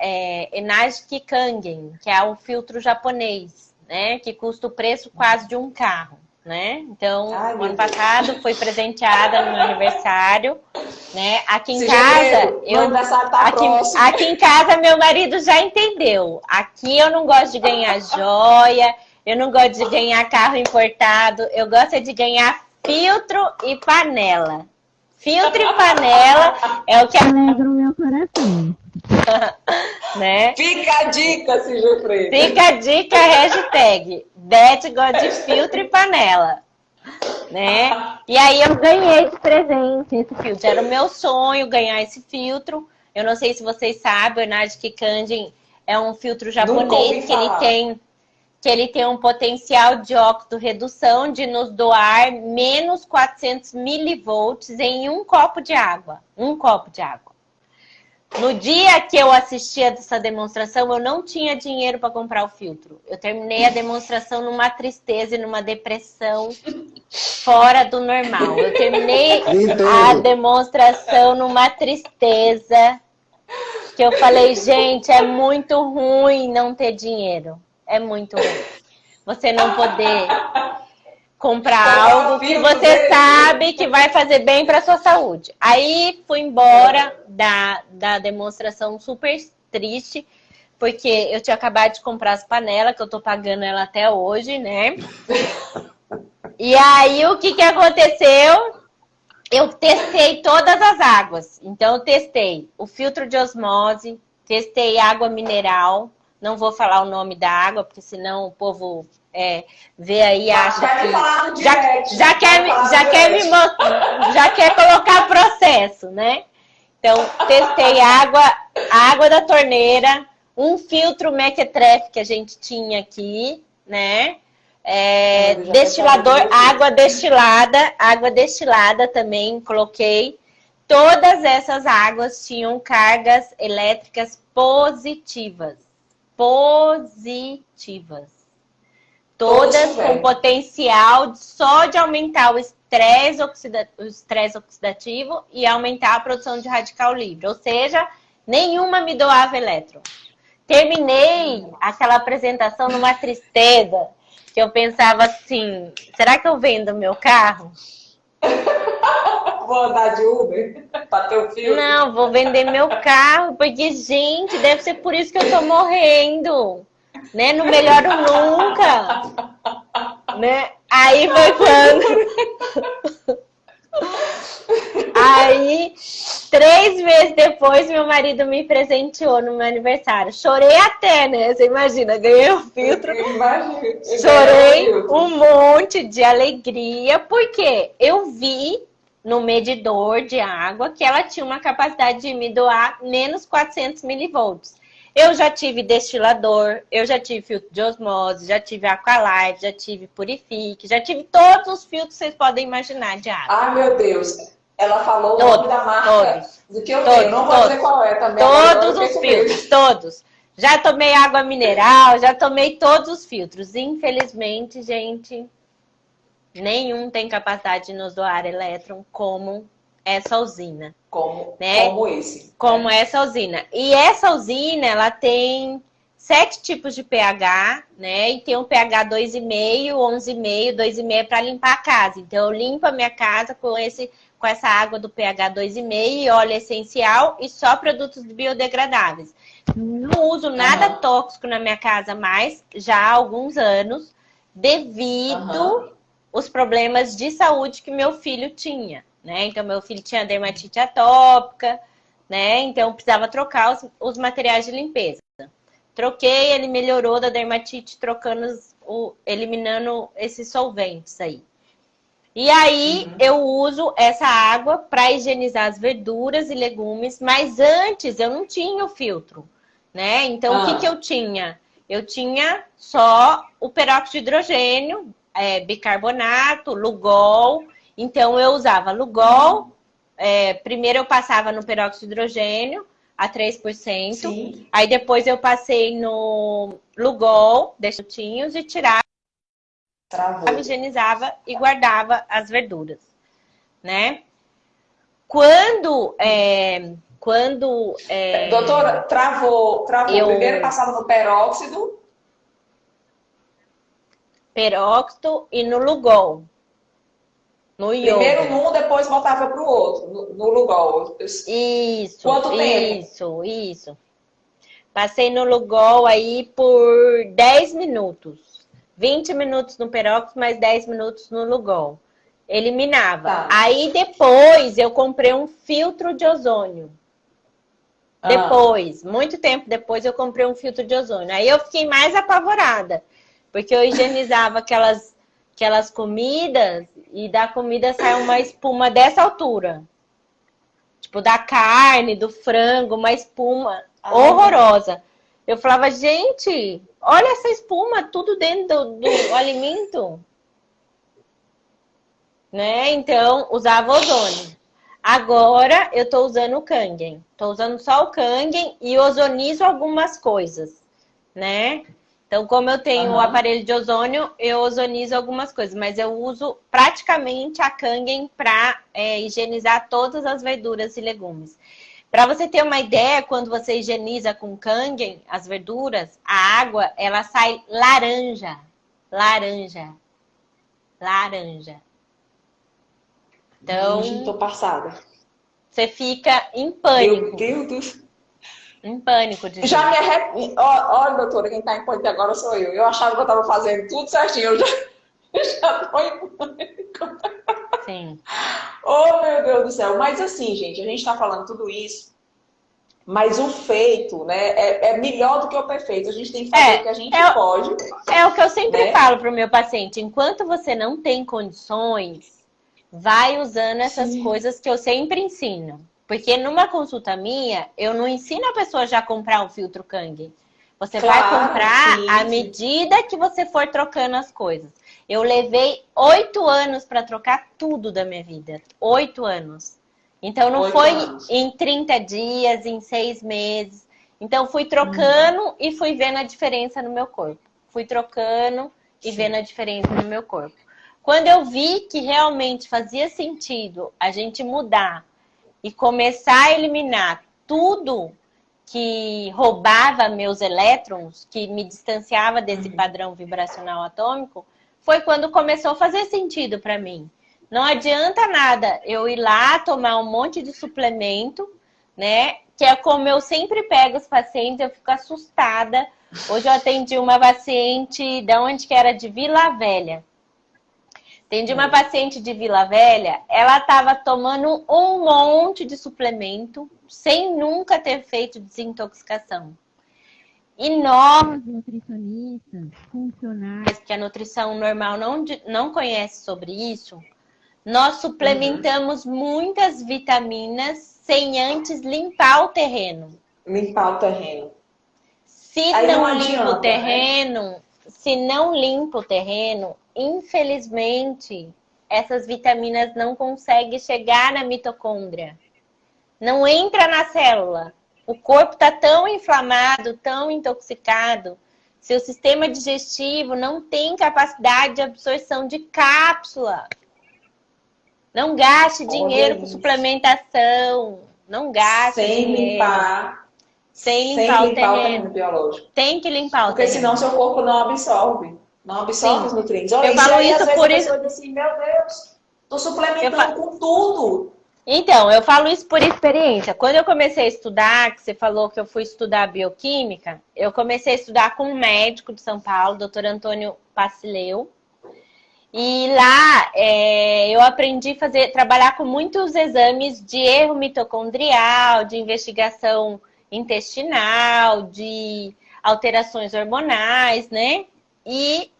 [SPEAKER 3] Enagic Kangen, que é um filtro japonês, né? Que custa o preço quase de um carro, né? Então, no ano passado fui presenteada no meu aniversário, né? Aqui em casa, aqui em casa meu marido já entendeu. Aqui eu não gosto de ganhar joia, eu não gosto de ganhar carro importado, eu gosto de ganhar filtro e panela. Filtro e panela é o que alegra o meu coração. Né?
[SPEAKER 1] Fica a dica, Ciju Freire.
[SPEAKER 3] Fica a dica, hashtag Beth gosta de filtro e panela. Né? E aí eu ganhei de presente esse filtro. Era o meu sonho ganhar esse filtro. Eu não sei se vocês sabem, o Enagic Kangen é um filtro japonês que ele tem um potencial de óxido redução de nos doar menos 400 milivolts em um copo de água. Um copo de água. No dia que eu assisti essa demonstração, eu não tinha dinheiro para comprar o filtro. Eu terminei a demonstração numa tristeza e numa depressão fora do normal. Eu terminei a demonstração numa tristeza que eu falei, gente, é muito ruim não ter dinheiro. É muito ruim. Você não poder comprar algo que você sabe que vai fazer bem para sua saúde. Aí fui embora da demonstração super triste, porque eu tinha acabado de comprar as panelas, que eu tô pagando ela até hoje, né? E aí o que aconteceu? Eu testei todas as águas. Então eu testei o filtro de osmose, testei água mineral. Não vou falar o nome da água, porque senão o povo vê aí e acha que já quer colocar processo, né? Então, testei a água da torneira, um filtro mequetrefe que a gente tinha aqui, né? Destilador, água destilada também coloquei. Todas essas águas tinham cargas elétricas positivas. Todas com potencial só de aumentar o estresse oxidativo e aumentar a produção de radical livre. Ou seja, nenhuma me doava elétron. Terminei aquela apresentação numa tristeza, que eu pensava assim, será que eu vendo meu carro?
[SPEAKER 1] Vou andar de Uber para ter o filtro?
[SPEAKER 3] Não, vou vender meu carro, porque, gente, deve ser por isso que eu tô morrendo. Né? Não melhoro nunca. Né? Aí foi quando... Aí, 3 meses depois, meu marido me presenteou no meu aniversário. Chorei até, né? Você imagina, ganhei o filtro. Chorei um monte de alegria, porque eu vi no medidor de água que ela tinha uma capacidade de me doar menos 400 milivolts. Eu já tive destilador, eu já tive filtro de osmose, já tive Aqualife, já tive Purifique, já tive todos os filtros que vocês podem imaginar de água.
[SPEAKER 1] Ah, meu Deus! Ela falou o nome da marca do que eu tenho, não vou dizer qual é também.
[SPEAKER 3] Todos os filtros, todos. Já tomei água mineral, já tomei todos os filtros. Infelizmente, gente, nenhum tem capacidade de nos doar elétron como essa usina.
[SPEAKER 1] Como esse.
[SPEAKER 3] Como essa usina. E essa usina, ela tem 7 tipos de pH, né? E tem um pH 2,5, 11,5, 2,5 para limpar a casa. Então, eu limpo a minha casa com com essa água do pH 2,5 e óleo essencial e só produtos biodegradáveis. Não uso nada tóxico na minha casa mais, já há alguns anos, devido os problemas de saúde que meu filho tinha, né? Então, meu filho tinha dermatite atópica, né? Então, precisava trocar os materiais de limpeza. Troquei, ele melhorou da dermatite, eliminando esses solventes aí. E aí, eu uso essa água para higienizar as verduras e legumes, mas antes eu não tinha o filtro, né? Então, o que eu tinha? Eu tinha só o peróxido de hidrogênio, bicarbonato, Lugol. Então, eu usava Lugol. Primeiro eu passava no peróxido de hidrogênio a 3%. Sim. Aí depois eu passei no Lugol, 10 minutinhos, e tirava, higienizava e guardava as verduras, né?
[SPEAKER 1] Doutora, travou. Primeiro passava no peróxido.
[SPEAKER 3] Peróxido e no Lugol. No
[SPEAKER 1] primeiro num, depois voltava para o outro, no Lugol.
[SPEAKER 3] Isso.
[SPEAKER 1] Quanto tempo?
[SPEAKER 3] Isso. Passei no Lugol aí por 10 minutos. 20 minutos no peróxido, mais 10 minutos no Lugol. Eliminava. Tá. Aí depois eu comprei um filtro de ozônio. Depois, muito tempo depois, eu comprei um filtro de ozônio. Aí eu fiquei mais apavorada, porque eu higienizava aquelas comidas e da comida sai uma espuma dessa altura. Tipo, da carne, do frango, uma espuma horrorosa. Eu falava, gente, olha essa espuma, tudo dentro do alimento. Né? Então, usava ozônio. Agora, eu tô usando o Kangen. Tô usando só o Kangen e ozonizo algumas coisas, né? Então, como eu tenho o aparelho de ozônio, eu ozonizo algumas coisas. Mas eu uso praticamente a Kangen para higienizar todas as verduras e legumes. Para você ter uma ideia, quando você higieniza com Kangen as verduras, a água, ela sai laranja. Laranja. Então,
[SPEAKER 1] tô passada.
[SPEAKER 3] Você fica em pânico.
[SPEAKER 1] Meu Deus do céu.
[SPEAKER 3] Em pânico. De
[SPEAKER 1] já me arrependo. Olha, doutora, quem tá em pânico agora sou eu. Eu achava que eu tava fazendo tudo certinho. Eu já tô em pânico.
[SPEAKER 3] Sim.
[SPEAKER 1] Oh, meu Deus do céu. Mas assim, gente, a gente tá falando tudo isso. Mas o feito, né, é melhor do que o perfeito. A gente tem que fazer o que a gente pode.
[SPEAKER 3] É o que eu sempre falo pro meu paciente. Enquanto você não tem condições, vai usando essas coisas que eu sempre ensino. Porque numa consulta minha, eu não ensino a pessoa já a comprar um filtro Kangen. Você vai comprar à medida que você for trocando as coisas. Eu levei 8 anos para trocar tudo da minha vida. 8 anos. Então não foi em 30 dias, em 6 meses. Então fui trocando e fui vendo a diferença no meu corpo. Fui trocando e vendo a diferença no meu corpo. Quando eu vi que realmente fazia sentido a gente mudar e começar a eliminar tudo que roubava meus elétrons, que me distanciava desse padrão vibracional atômico, foi quando começou a fazer sentido para mim. Não adianta nada eu ir lá tomar um monte de suplemento, né? Que é como eu sempre pego os pacientes, eu fico assustada. Hoje eu atendi uma paciente, de onde que era? De Vila Velha. Atendi uma paciente de Vila Velha, ela estava tomando um monte de suplemento, sem nunca ter feito desintoxicação. E nós, nutricionistas, funcionários, que a nutrição normal não conhece sobre isso, nós suplementamos muitas vitaminas sem antes limpar o terreno.
[SPEAKER 1] Limpar o terreno.
[SPEAKER 3] Se não limpa o terreno, infelizmente, essas vitaminas não conseguem chegar na mitocôndria. Não entra na célula. O corpo está tão inflamado, tão intoxicado. Seu sistema digestivo não tem capacidade de absorção de cápsula. Não gaste dinheiro com suplementação. Não gaste dinheiro. Sem limpar o terreno biológico. Tem que limpar o terreno.
[SPEAKER 1] Porque senão seu corpo não absorve. Não absorve os nutrientes. Olha,
[SPEAKER 3] eu falo isso
[SPEAKER 1] às vezes
[SPEAKER 3] por
[SPEAKER 1] a
[SPEAKER 3] isso.
[SPEAKER 1] pessoa diz assim, meu Deus, Tô suplementando com tudo.
[SPEAKER 3] Então, eu falo isso por experiência. Quando eu comecei a estudar, que você falou que eu fui estudar bioquímica, eu comecei a estudar com um médico de São Paulo, Dr. Antônio Pacileu. E lá eu aprendi a trabalhar com muitos exames de erro mitocondrial, de investigação intestinal, de alterações hormonais, né? E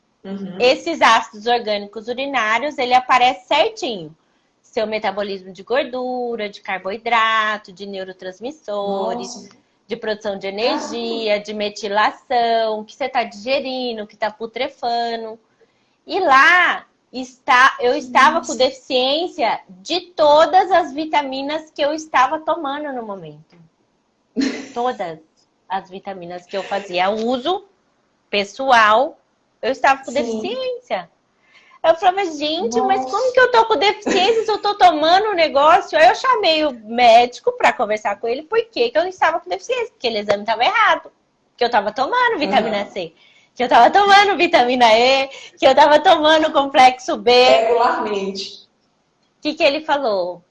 [SPEAKER 3] esses ácidos orgânicos urinários, ele aparece certinho. Seu metabolismo de gordura, de carboidrato, de neurotransmissores, de produção de energia, de metilação, que você está digerindo, que está putrefando. E lá eu estava com deficiência de todas as vitaminas que eu estava tomando no momento. Todas as vitaminas que eu fazia uso pessoal, eu estava com deficiência. Eu falava, gente, mas como que eu tô com deficiência se eu tô tomando um negócio? Aí eu chamei o médico para conversar com ele por que eu estava com deficiência, porque aquele exame estava errado. Que eu estava tomando vitamina C, que eu estava tomando vitamina E, que eu estava tomando complexo B.
[SPEAKER 1] Regularmente.
[SPEAKER 3] O que ele falou?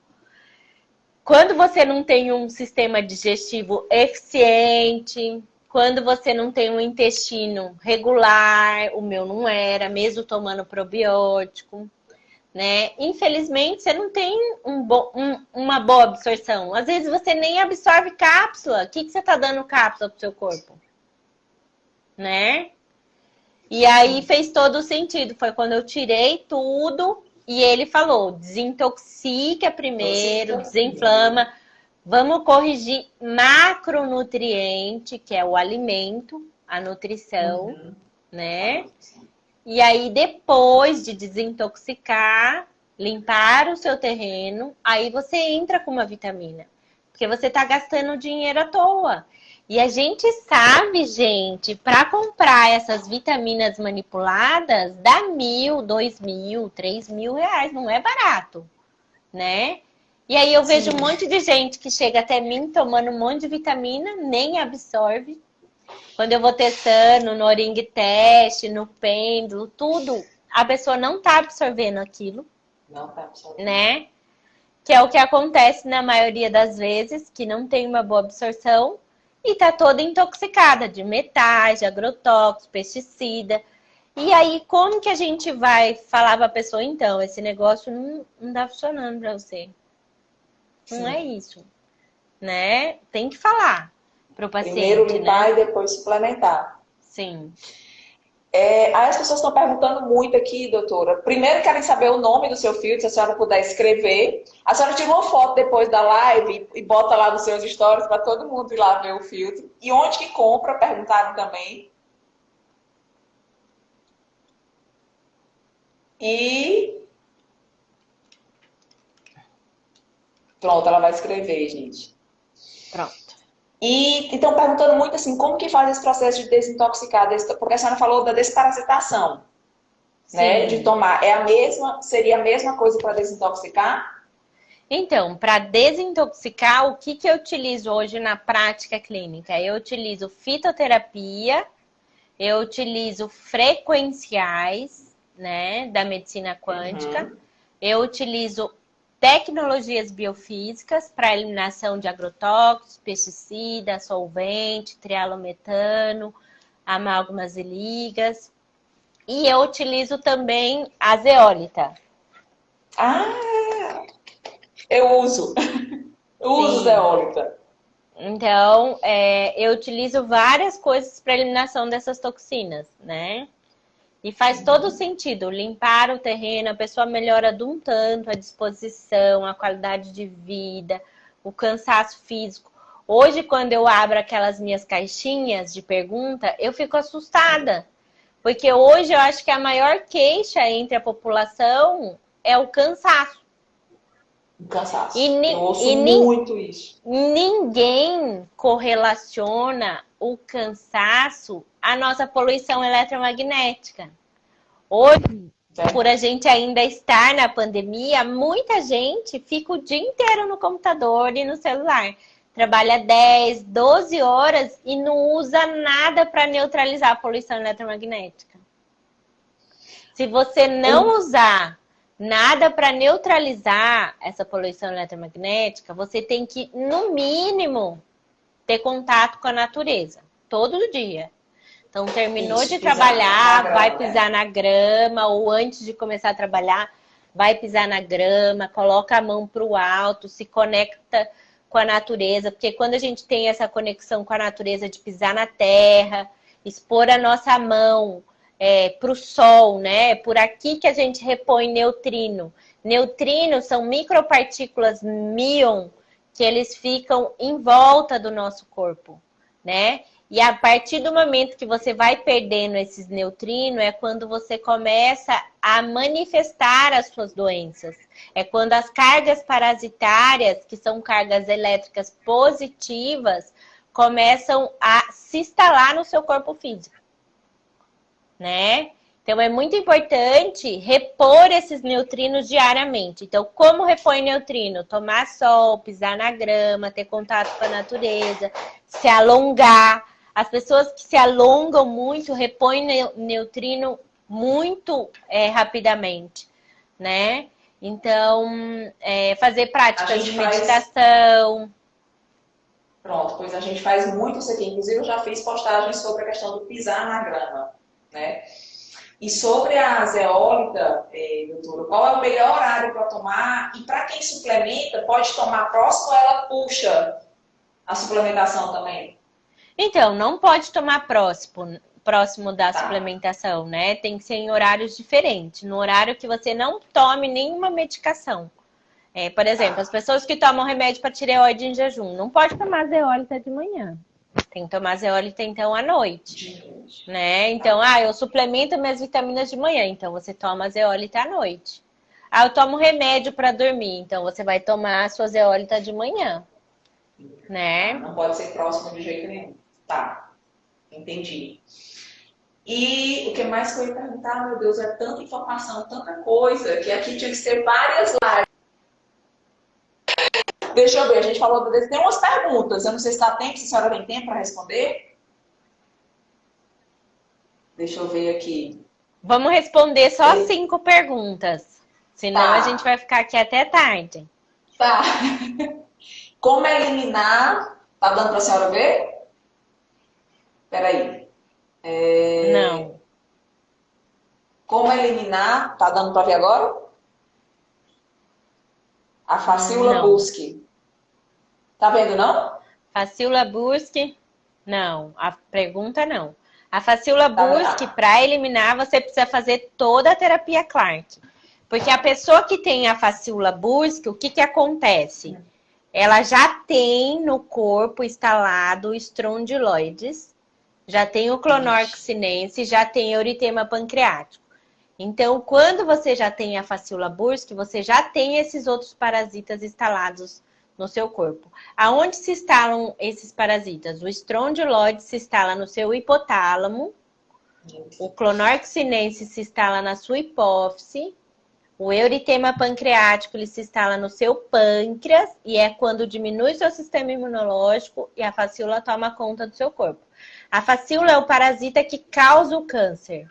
[SPEAKER 3] Quando você não tem um sistema digestivo eficiente, quando você não tem um intestino regular, o meu não era, mesmo tomando probiótico, né? Infelizmente, você não tem uma boa absorção. Às vezes você nem absorve cápsula. O que você está dando cápsula pro seu corpo? Né? E aí fez todo o sentido. Foi quando eu tirei tudo e ele falou, desintoxica primeiro, desinflama. Vamos corrigir macronutriente, que é o alimento, a nutrição, né? E aí, depois de desintoxicar, limpar o seu terreno, aí você entra com uma vitamina. Porque você tá gastando dinheiro à toa. E a gente sabe, gente, para comprar essas vitaminas manipuladas, dá 1.000, 2.000, 3.000 reais. Não é barato, né? E aí eu vejo um monte de gente que chega até mim tomando um monte de vitamina, nem absorve. Quando eu vou testando no Oring Test, no pêndulo, tudo, a pessoa não tá absorvendo aquilo.
[SPEAKER 1] Não tá absorvendo.
[SPEAKER 3] Né? Que é o que acontece na maioria das vezes, que não tem uma boa absorção e tá toda intoxicada de metais, de agrotóxicos, pesticida. E aí, como que a gente vai falar pra pessoa, então, esse negócio não tá funcionando pra você? Não é isso, né? Tem que falar para o paciente,
[SPEAKER 1] primeiro limpar,
[SPEAKER 3] né?
[SPEAKER 1] E depois suplementar.
[SPEAKER 3] Sim.
[SPEAKER 1] Aí as pessoas estão perguntando muito aqui, doutora. Primeiro querem saber o nome do seu filtro, se a senhora puder escrever. A senhora tira uma foto depois da live e bota lá nos seus stories para todo mundo ir lá ver o filtro. E onde que compra? Perguntaram também. E pronto, ela vai escrever, gente.
[SPEAKER 3] Pronto.
[SPEAKER 1] E estão perguntando muito assim, como que faz esse processo de desintoxicar? Porque a senhora falou da desparasitação, né? De tomar. Seria a mesma coisa para desintoxicar?
[SPEAKER 3] Então, para desintoxicar, o que eu utilizo hoje na prática clínica? Eu utilizo fitoterapia, eu utilizo frequenciais, né, da medicina quântica, eu utilizo tecnologias biofísicas para eliminação de agrotóxicos, pesticidas, solvente, trialometano, amálgamas e ligas. E eu utilizo também a zeólita.
[SPEAKER 1] Ah, eu uso. Eu uso zeólita.
[SPEAKER 3] Então, eu utilizo várias coisas para eliminação dessas toxinas, né? E faz todo sentido, limpar o terreno, a pessoa melhora de um tanto a disposição, a qualidade de vida, o cansaço físico. Hoje, quando eu abro aquelas minhas caixinhas de pergunta, eu fico assustada. Porque hoje eu acho que a maior queixa entre a população é o cansaço.
[SPEAKER 1] O cansaço.
[SPEAKER 3] Eu
[SPEAKER 1] ouço muito isso.
[SPEAKER 3] Ninguém correlaciona o cansaço à nossa poluição eletromagnética. Hoje, por a gente ainda estar na pandemia, muita gente fica o dia inteiro no computador e no celular. Trabalha 10, 12 horas e não usa nada para neutralizar a poluição eletromagnética. Se você não usar Nada para neutralizar essa poluição eletromagnética, você tem que, no mínimo, ter contato com a natureza, todo dia. Então, terminou de trabalhar, vai pisar na grama, ou antes de começar a trabalhar, vai pisar na grama, coloca a mão para o alto, se conecta com a natureza, porque quando a gente tem essa conexão com a natureza de pisar na terra, expor a nossa mão para o sol, né? Por aqui que a gente repõe neutrino. Neutrinos são micropartículas míon que eles ficam em volta do nosso corpo, né? E a partir do momento que você vai perdendo esses neutrinos, é quando você começa a manifestar as suas doenças. É quando as cargas parasitárias, que são cargas elétricas positivas, começam a se instalar no seu corpo físico, né? Então, é muito importante repor esses neutrinos diariamente. Então, como repõe neutrino? Tomar sol, pisar na grama, ter contato com a natureza, se alongar. As pessoas que se alongam muito repõem neutrino muito rapidamente, né? Então, fazer práticas de meditação.
[SPEAKER 1] Pronto, pois a gente faz muito isso aqui. Inclusive, eu já fiz postagens sobre a questão do pisar na grama, né? E sobre a zeólita, doutora, qual é o melhor horário para tomar? E para quem suplementa, pode tomar próximo ou ela puxa a suplementação também?
[SPEAKER 3] Então, não pode tomar próximo da suplementação, né? Tem que ser em horários diferentes. No horário que você não tome nenhuma medicação. Por exemplo, as pessoas que tomam remédio para tireoide em jejum, não pode tomar zeólita de manhã. Tem que tomar zeólita, então, à noite. Né? Então, eu suplemento minhas vitaminas de manhã. Então, você toma zeólita à noite. Eu tomo remédio para dormir. Então, você vai tomar a sua zeólita de manhã. Né?
[SPEAKER 1] Não pode ser próximo de jeito nenhum. Tá, entendi. E o que mais que eu ia perguntar, meu Deus, é tanta informação, tanta coisa, que aqui tinha que ser várias lives. Deixa eu ver, a gente falou, tem umas perguntas, eu não sei se está tempo, se a senhora tem tempo para responder. Deixa eu ver aqui.
[SPEAKER 3] Vamos responder só 5 perguntas, senão a gente vai ficar aqui até tarde.
[SPEAKER 1] Tá. Como eliminar, tá dando para a senhora ver? Peraí.
[SPEAKER 3] Não.
[SPEAKER 1] Como eliminar, tá dando para ver agora? A facíola Buerger. Tá vendo, não?
[SPEAKER 3] Facíola Buerger, não. A pergunta não. A facíola Buerger, para eliminar, você precisa fazer toda a terapia Clark. Porque a pessoa que tem a facíola Buerger, o que acontece? Ela já tem no corpo instalado estrondiloides, já tem o clonorexinense, já tem eritema pancreático. Então, quando você já tem a facíola Buerger, você já tem esses outros parasitas instalados no seu corpo. Aonde se instalam esses parasitas? O estrondiloide se instala no seu hipotálamo, o clonorexinense se instala na sua hipófise, o eritema pancreático ele se instala no seu pâncreas e é quando diminui seu sistema imunológico e a facíola toma conta do seu corpo. A facíola é o parasita que causa o câncer,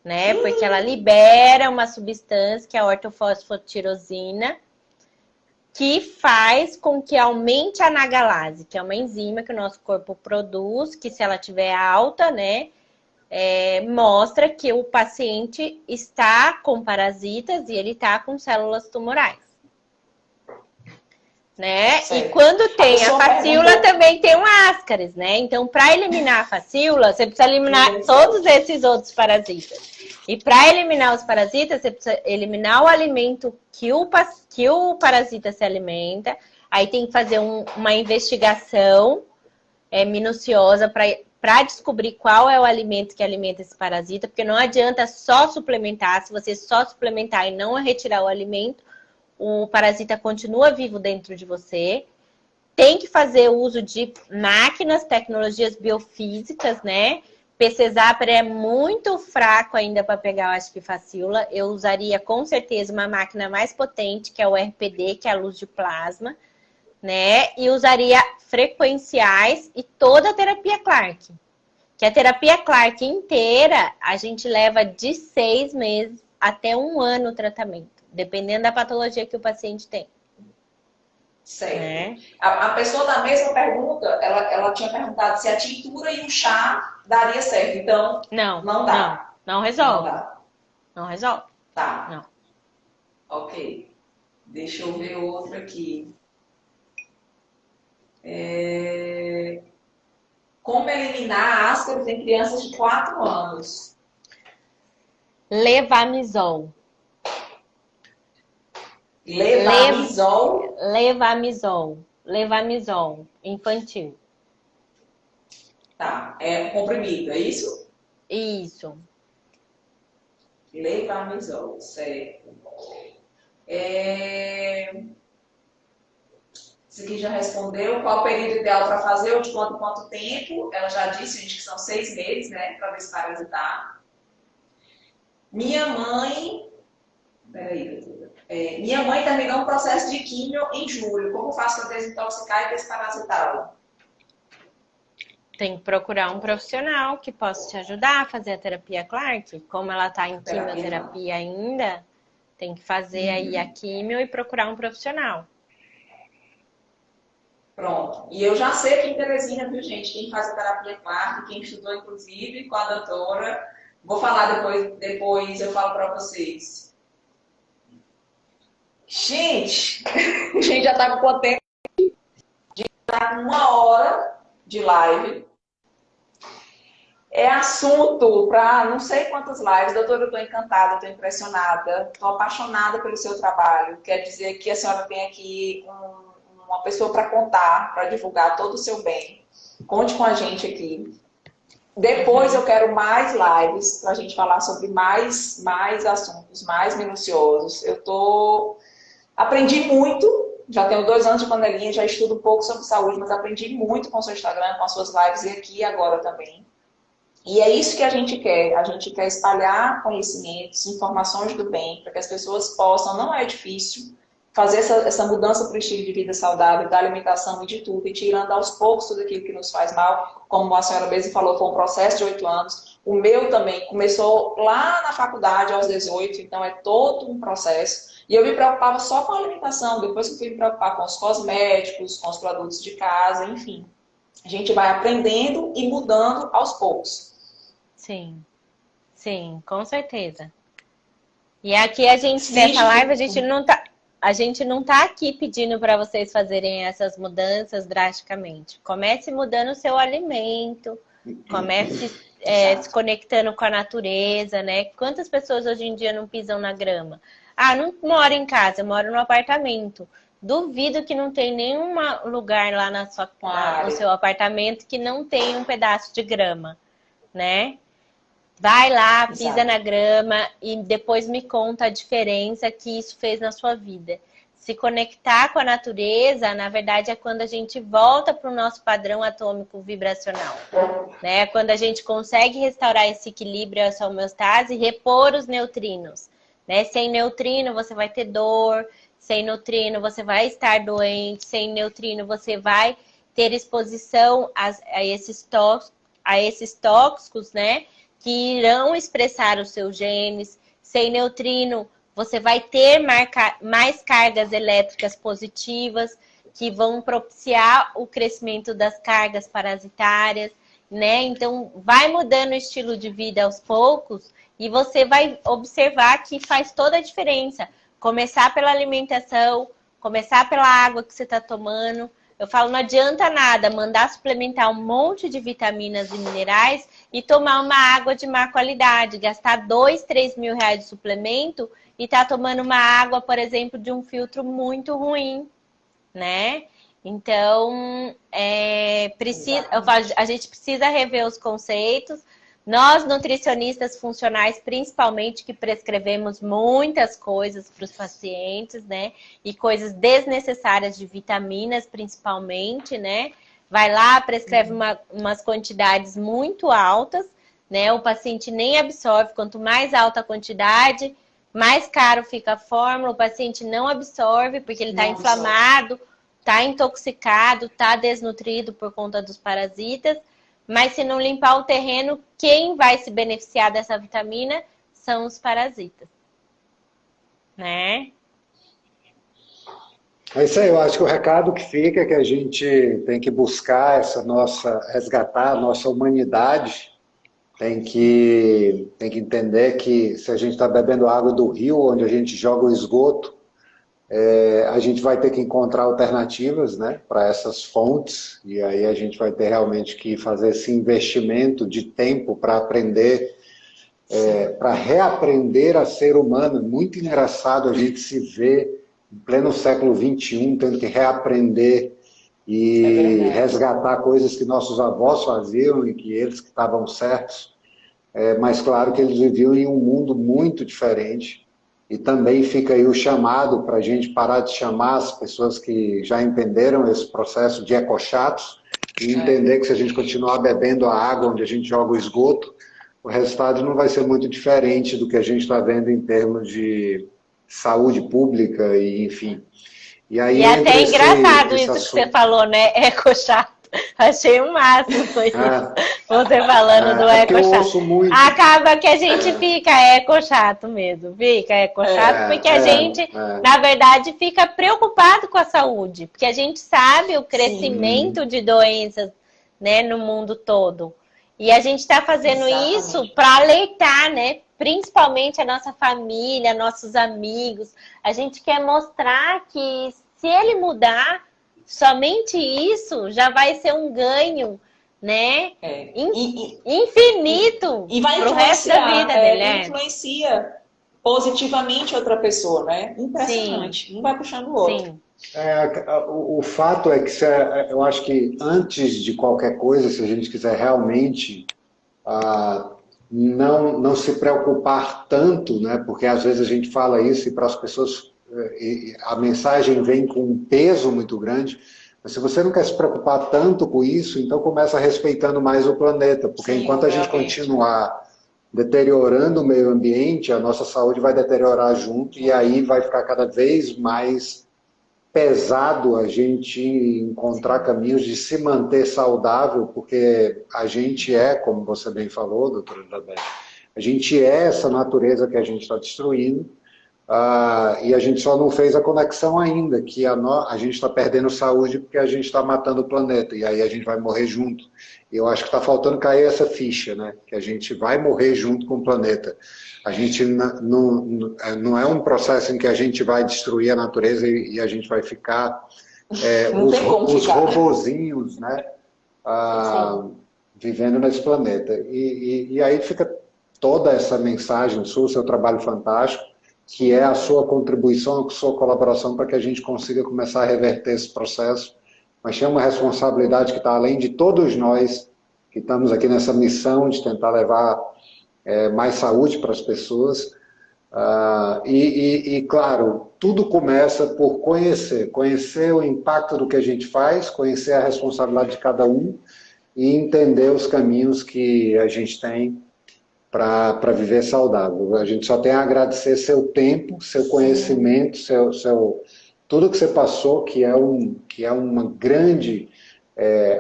[SPEAKER 3] né? Porque ela libera uma substância que é a ortofosfotirosina, que faz com que aumente a anagalase, que é uma enzima que o nosso corpo produz, que se ela tiver alta, né? Mostra que o paciente está com parasitas e ele está com células tumorais. Né? E quando tem a facíola, também tem o ascaris, né? Então, para eliminar a facíola, você precisa eliminar todos esses outros parasitas. E para eliminar os parasitas, você precisa eliminar o alimento que o parasita se alimenta. Aí tem que fazer uma investigação minuciosa para descobrir qual é o alimento que alimenta esse parasita, porque não adianta só suplementar. Se você só suplementar e não retirar o alimento, o parasita continua vivo dentro de você. Tem que fazer uso de máquinas, tecnologias biofísicas, né? PCZapper é muito fraco ainda para pegar, eu acho que facíola. Eu usaria com certeza uma máquina mais potente, que é o RPD, que é a luz de plasma, né? E usaria frequenciais e toda a terapia Clark. Que a terapia Clark inteira, a gente leva de 6 meses até 1 ano o tratamento. dependendo da patologia que o paciente tem.
[SPEAKER 1] Certo. Né? A pessoa da mesma pergunta, ela tinha perguntado se a tintura e o chá daria certo. Então, não dá.
[SPEAKER 3] Não resolve.
[SPEAKER 1] Não dá.
[SPEAKER 3] Não resolve.
[SPEAKER 1] Tá.
[SPEAKER 3] Não.
[SPEAKER 1] Ok. Deixa eu ver outra aqui. Como eliminar ácaros em crianças de 4 anos?
[SPEAKER 3] Levamisol. Levamisol infantil.
[SPEAKER 1] Tá, é um comprimido, é isso?
[SPEAKER 3] Isso.
[SPEAKER 1] Levamisol, certo. Esse aqui já respondeu. Qual o período ideal para fazer ou de quanto tempo? Ela já disse, gente, que são 6 meses, né? Para desparasitar. Minha mãe... Peraí, doutora. Minha mãe terminou um processo de químio em julho. Como faço para desintoxicar e desparasitá-la?
[SPEAKER 3] Tem que procurar um profissional que possa te ajudar a fazer a terapia Clark. Como ela está em quimioterapia ainda, tem que fazer aí a químio e procurar um profissional.
[SPEAKER 1] Pronto. E eu já sei aqui em Teresina, viu, gente? Quem faz a terapia Clark, quem estudou, inclusive, com a doutora. Vou falar depois eu falo para vocês. Gente, a gente já está com quanto tempo? Já está com 1 hora de live. É assunto para não sei quantas lives. Doutora, eu estou encantada, estou impressionada, estou apaixonada pelo seu trabalho. Quer dizer que a senhora tem aqui uma pessoa para contar, para divulgar todo o seu bem. Conte com a gente aqui. Depois eu quero mais lives para a gente falar sobre mais assuntos, mais minuciosos. Aprendi muito, já tenho 2 anos de panelinha, já estudo um pouco sobre saúde, mas aprendi muito com o seu Instagram, com as suas lives e aqui agora também. E é isso que a gente quer. A gente quer espalhar conhecimentos, informações do bem, para que as pessoas possam, não é difícil, fazer essa mudança para o estilo de vida saudável, da alimentação e de tudo, e tirando aos poucos tudo aquilo que nos faz mal. Como a senhora mesmo falou, foi um processo de 8 anos. O meu também começou lá na faculdade, aos 18, então é todo um processo. E eu me preocupava só com a alimentação, depois que eu fui me preocupar com os cosméticos, com os produtos de casa, enfim. A gente vai aprendendo e mudando aos poucos.
[SPEAKER 3] Sim, com certeza. E aqui a gente, nessa live, a gente não tá aqui pedindo para vocês fazerem essas mudanças drasticamente. Comece mudando o seu alimento, comece se conectando com a natureza, né? Quantas pessoas hoje em dia não pisam na grama? Ah, não moro em casa, eu moro no apartamento. Duvido que não tem nenhum lugar lá no seu apartamento que não tenha um pedaço de grama, né? Vai lá, pisa na grama e depois me conta a diferença que isso fez na sua vida. Se conectar com a natureza, na verdade, é quando a gente volta para o nosso padrão atômico vibracional, né? Quando a gente consegue restaurar esse equilíbrio, essa homeostase e repor os neutrinos, né? Sem neutrino, você vai ter dor. Sem neutrino, você vai estar doente. Sem neutrino, você vai ter exposição a esses tóxicos, né? Que irão expressar os seus genes. Sem neutrino, você vai ter mais cargas elétricas positivas que vão propiciar o crescimento das cargas parasitárias, né? Então, vai mudando o estilo de vida aos poucos e você vai observar que faz toda a diferença. Começar pela alimentação, começar pela água que você está tomando. Eu falo, não adianta nada mandar suplementar um monte de vitaminas e minerais e tomar uma água de má qualidade, gastar 2, 3 mil reais de suplemento e tá tomando uma água, por exemplo, de um filtro muito ruim, né? Então, a gente precisa rever os conceitos. Nós, nutricionistas funcionais, principalmente, que prescrevemos muitas coisas para os pacientes, né? E coisas desnecessárias de vitaminas, principalmente, né? Vai lá, prescreve umas quantidades muito altas, né? O paciente nem absorve. Quanto mais alta a quantidade, mais caro fica a fórmula. O paciente não absorve, porque ele está inflamado, está intoxicado, está desnutrido por conta dos parasitas. Mas se não limpar o terreno, quem vai se beneficiar dessa vitamina são os parasitas. né?
[SPEAKER 2] É isso aí, eu acho que o recado que fica é que a gente tem que buscar resgatar a nossa humanidade, tem que entender que se a gente está bebendo água do rio, onde a gente joga o esgoto, a gente vai ter que encontrar alternativas, né, para essas fontes, e aí a gente vai ter realmente que fazer esse investimento de tempo para aprender, para reaprender a ser humano. Muito engraçado a gente se ver em pleno século XXI tendo que reaprender e resgatar coisas que nossos avós faziam e que eles que estavam certos. Mas claro que eles viviam em um mundo muito diferente. E também fica aí o chamado para a gente parar de chamar as pessoas que já entenderam esse processo de ecochatos e entender que se a gente continuar bebendo a água onde a gente joga o esgoto, o resultado não vai ser muito diferente do que a gente está vendo em termos de saúde pública e enfim.
[SPEAKER 3] E até é engraçado isso que você falou, né? Ecochato. Achei o máximo você falando do ecochato. Acaba que a gente fica ecochato mesmo, porque a gente, na verdade, fica preocupado com a saúde, porque a gente sabe o crescimento de doenças, né, no mundo todo. E a gente está fazendo isso para alertar, né? Principalmente a nossa família, nossos amigos. A gente quer mostrar que se ele mudar, somente isso já vai ser um ganho, né? Infinito
[SPEAKER 1] e vai
[SPEAKER 3] pro resto da vida dele, né?
[SPEAKER 1] Influencia positivamente outra pessoa, né? Impressionante. Um vai puxando o outro.
[SPEAKER 3] Sim.
[SPEAKER 2] O fato é que eu acho que antes de qualquer coisa, se a gente quiser realmente não se preocupar tanto, né? Porque às vezes a gente fala isso e para as pessoas a mensagem vem com um peso muito grande. Mas se você não quer se preocupar tanto com isso, então começa respeitando mais o planeta, porque enquanto a gente continuar deteriorando o meio ambiente, a nossa saúde vai deteriorar junto e aí vai ficar cada vez mais pesado a gente encontrar caminhos de se manter saudável, porque a gente como você bem falou, doutora Elizabeth, a gente essa natureza que a gente está destruindo, e a gente só não fez a conexão ainda, que a gente está perdendo saúde porque a gente está matando o planeta, e aí a gente vai morrer junto. E eu acho que está faltando cair essa ficha, né? Que a gente vai morrer junto com o planeta. A gente não é um processo em que a gente vai destruir a natureza e a gente vai ficar os robozinhos, né? Vivendo nesse planeta. E aí fica toda essa mensagem sua, seu trabalho fantástico, que é a sua contribuição, a sua colaboração para que a gente consiga começar a reverter esse processo. Mas tem uma responsabilidade que está além de todos nós, que estamos aqui nessa missão de tentar levar mais saúde para as pessoas. Claro, tudo começa por conhecer o impacto do que a gente faz, conhecer a responsabilidade de cada um e entender os caminhos que a gente tem para viver saudável. A gente só tem a agradecer seu tempo, seu conhecimento, tudo que você passou, que é uma grande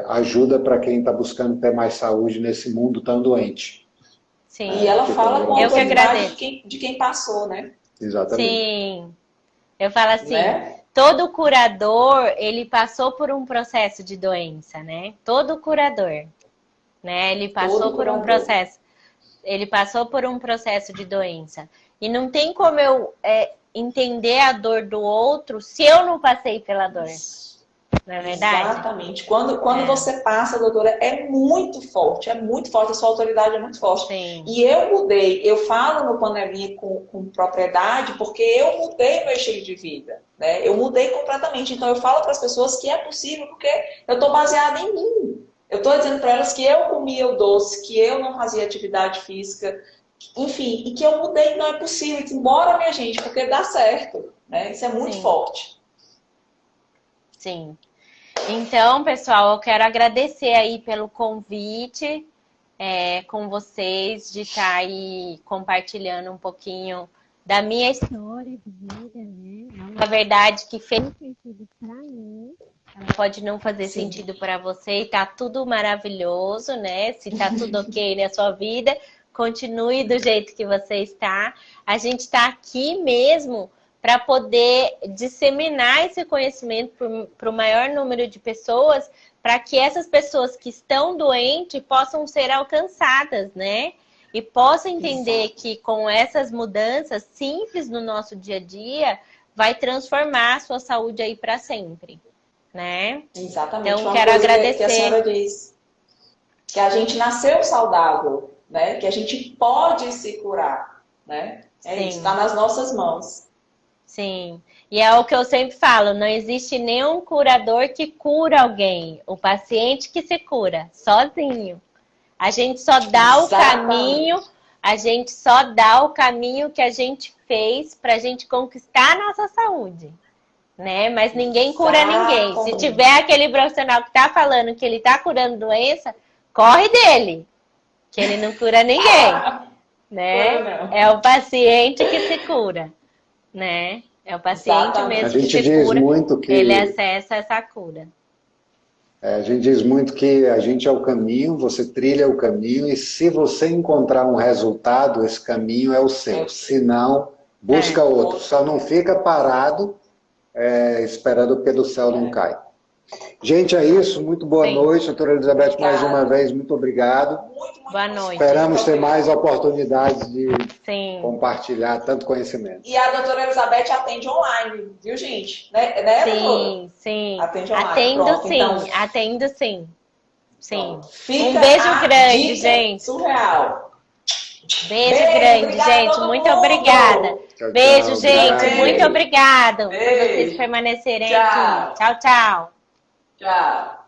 [SPEAKER 2] ajuda para quem está buscando ter mais saúde nesse mundo tão doente.
[SPEAKER 1] Sim. E ela fala com a autoridade de quem passou, né?
[SPEAKER 2] Exatamente.
[SPEAKER 3] Sim. Eu falo assim, todo curador, ele passou por um processo de doença, né? Todo curador, né? Ele passou por um processo. Ele passou por um processo de doença. E não tem como eu entender a dor do outro se eu não passei pela dor. Não é verdade?
[SPEAKER 1] Exatamente. Quando você passa, doutora, é muito forte, a sua autoridade é muito forte.
[SPEAKER 3] Sim.
[SPEAKER 1] E eu mudei, eu falo no panelinha com propriedade, porque eu mudei meu estilo de vida, né? Eu mudei completamente. Então eu falo para as pessoas que é possível, porque eu estou baseada em mim. Eu estou dizendo para elas que eu comia o doce, que eu não fazia atividade física, enfim, e que eu mudei, não é possível. Embora, minha gente, porque dá certo, né? Isso é muito forte.
[SPEAKER 3] Sim. Então, pessoal, eu quero agradecer aí pelo convite com vocês, de estar aí compartilhando um pouquinho da minha história de vida, né? Na verdade, que fez sentido para mim. Pode não fazer sentido para você e tá tudo maravilhoso, né? Se tá tudo ok na sua vida, continue do jeito que você está. A gente está aqui mesmo para poder disseminar esse conhecimento para o maior número de pessoas, para que essas pessoas que estão doentes possam ser alcançadas, né? E possam entender que com essas mudanças simples no nosso dia a dia, vai transformar a sua saúde aí para sempre, né?
[SPEAKER 1] Exatamente.
[SPEAKER 3] Então, quero agradecer.
[SPEAKER 1] Que a senhora disse que a gente nasceu saudável, né? Que a gente pode se curar, né? Isso, está nas nossas mãos.
[SPEAKER 3] Sim, e é o que eu sempre falo, não existe nenhum curador que cura alguém, o paciente que se cura, sozinho. A gente só dá o caminho, a gente só dá o caminho que a gente fez para a gente conquistar a nossa saúde, né? Mas ninguém cura ninguém. Se tiver aquele profissional que tá falando que ele tá curando doença, corre dele, que ele não cura ninguém, né? É o paciente que se cura, né? É o paciente mesmo que se cura, ele acessa essa cura.
[SPEAKER 2] A gente diz muito que a gente é o caminho, você trilha o caminho, e se você encontrar um resultado, esse caminho é o seu. Se não, busca outro. Só não fica parado esperando porque do céu não cai. Gente, é isso. Muito boa noite, doutora Elizabeth, mais uma vez, muito obrigado.
[SPEAKER 3] Boa noite.
[SPEAKER 2] Esperamos ter mais oportunidades de compartilhar tanto conhecimento.
[SPEAKER 1] E a doutora Elizabeth atende online, viu, gente? Né,
[SPEAKER 3] sim, sim.
[SPEAKER 1] Atende online.
[SPEAKER 3] Atendo sim. Sim.
[SPEAKER 1] Um
[SPEAKER 3] beijo grande, gente.
[SPEAKER 1] Surreal.
[SPEAKER 3] Beijo grande, gente. Muito obrigada.
[SPEAKER 2] Tchau,
[SPEAKER 3] beijo,
[SPEAKER 2] tchau,
[SPEAKER 3] gente. Muito obrigada por vocês permanecerem aqui. Tchau, tchau.
[SPEAKER 1] Tchau.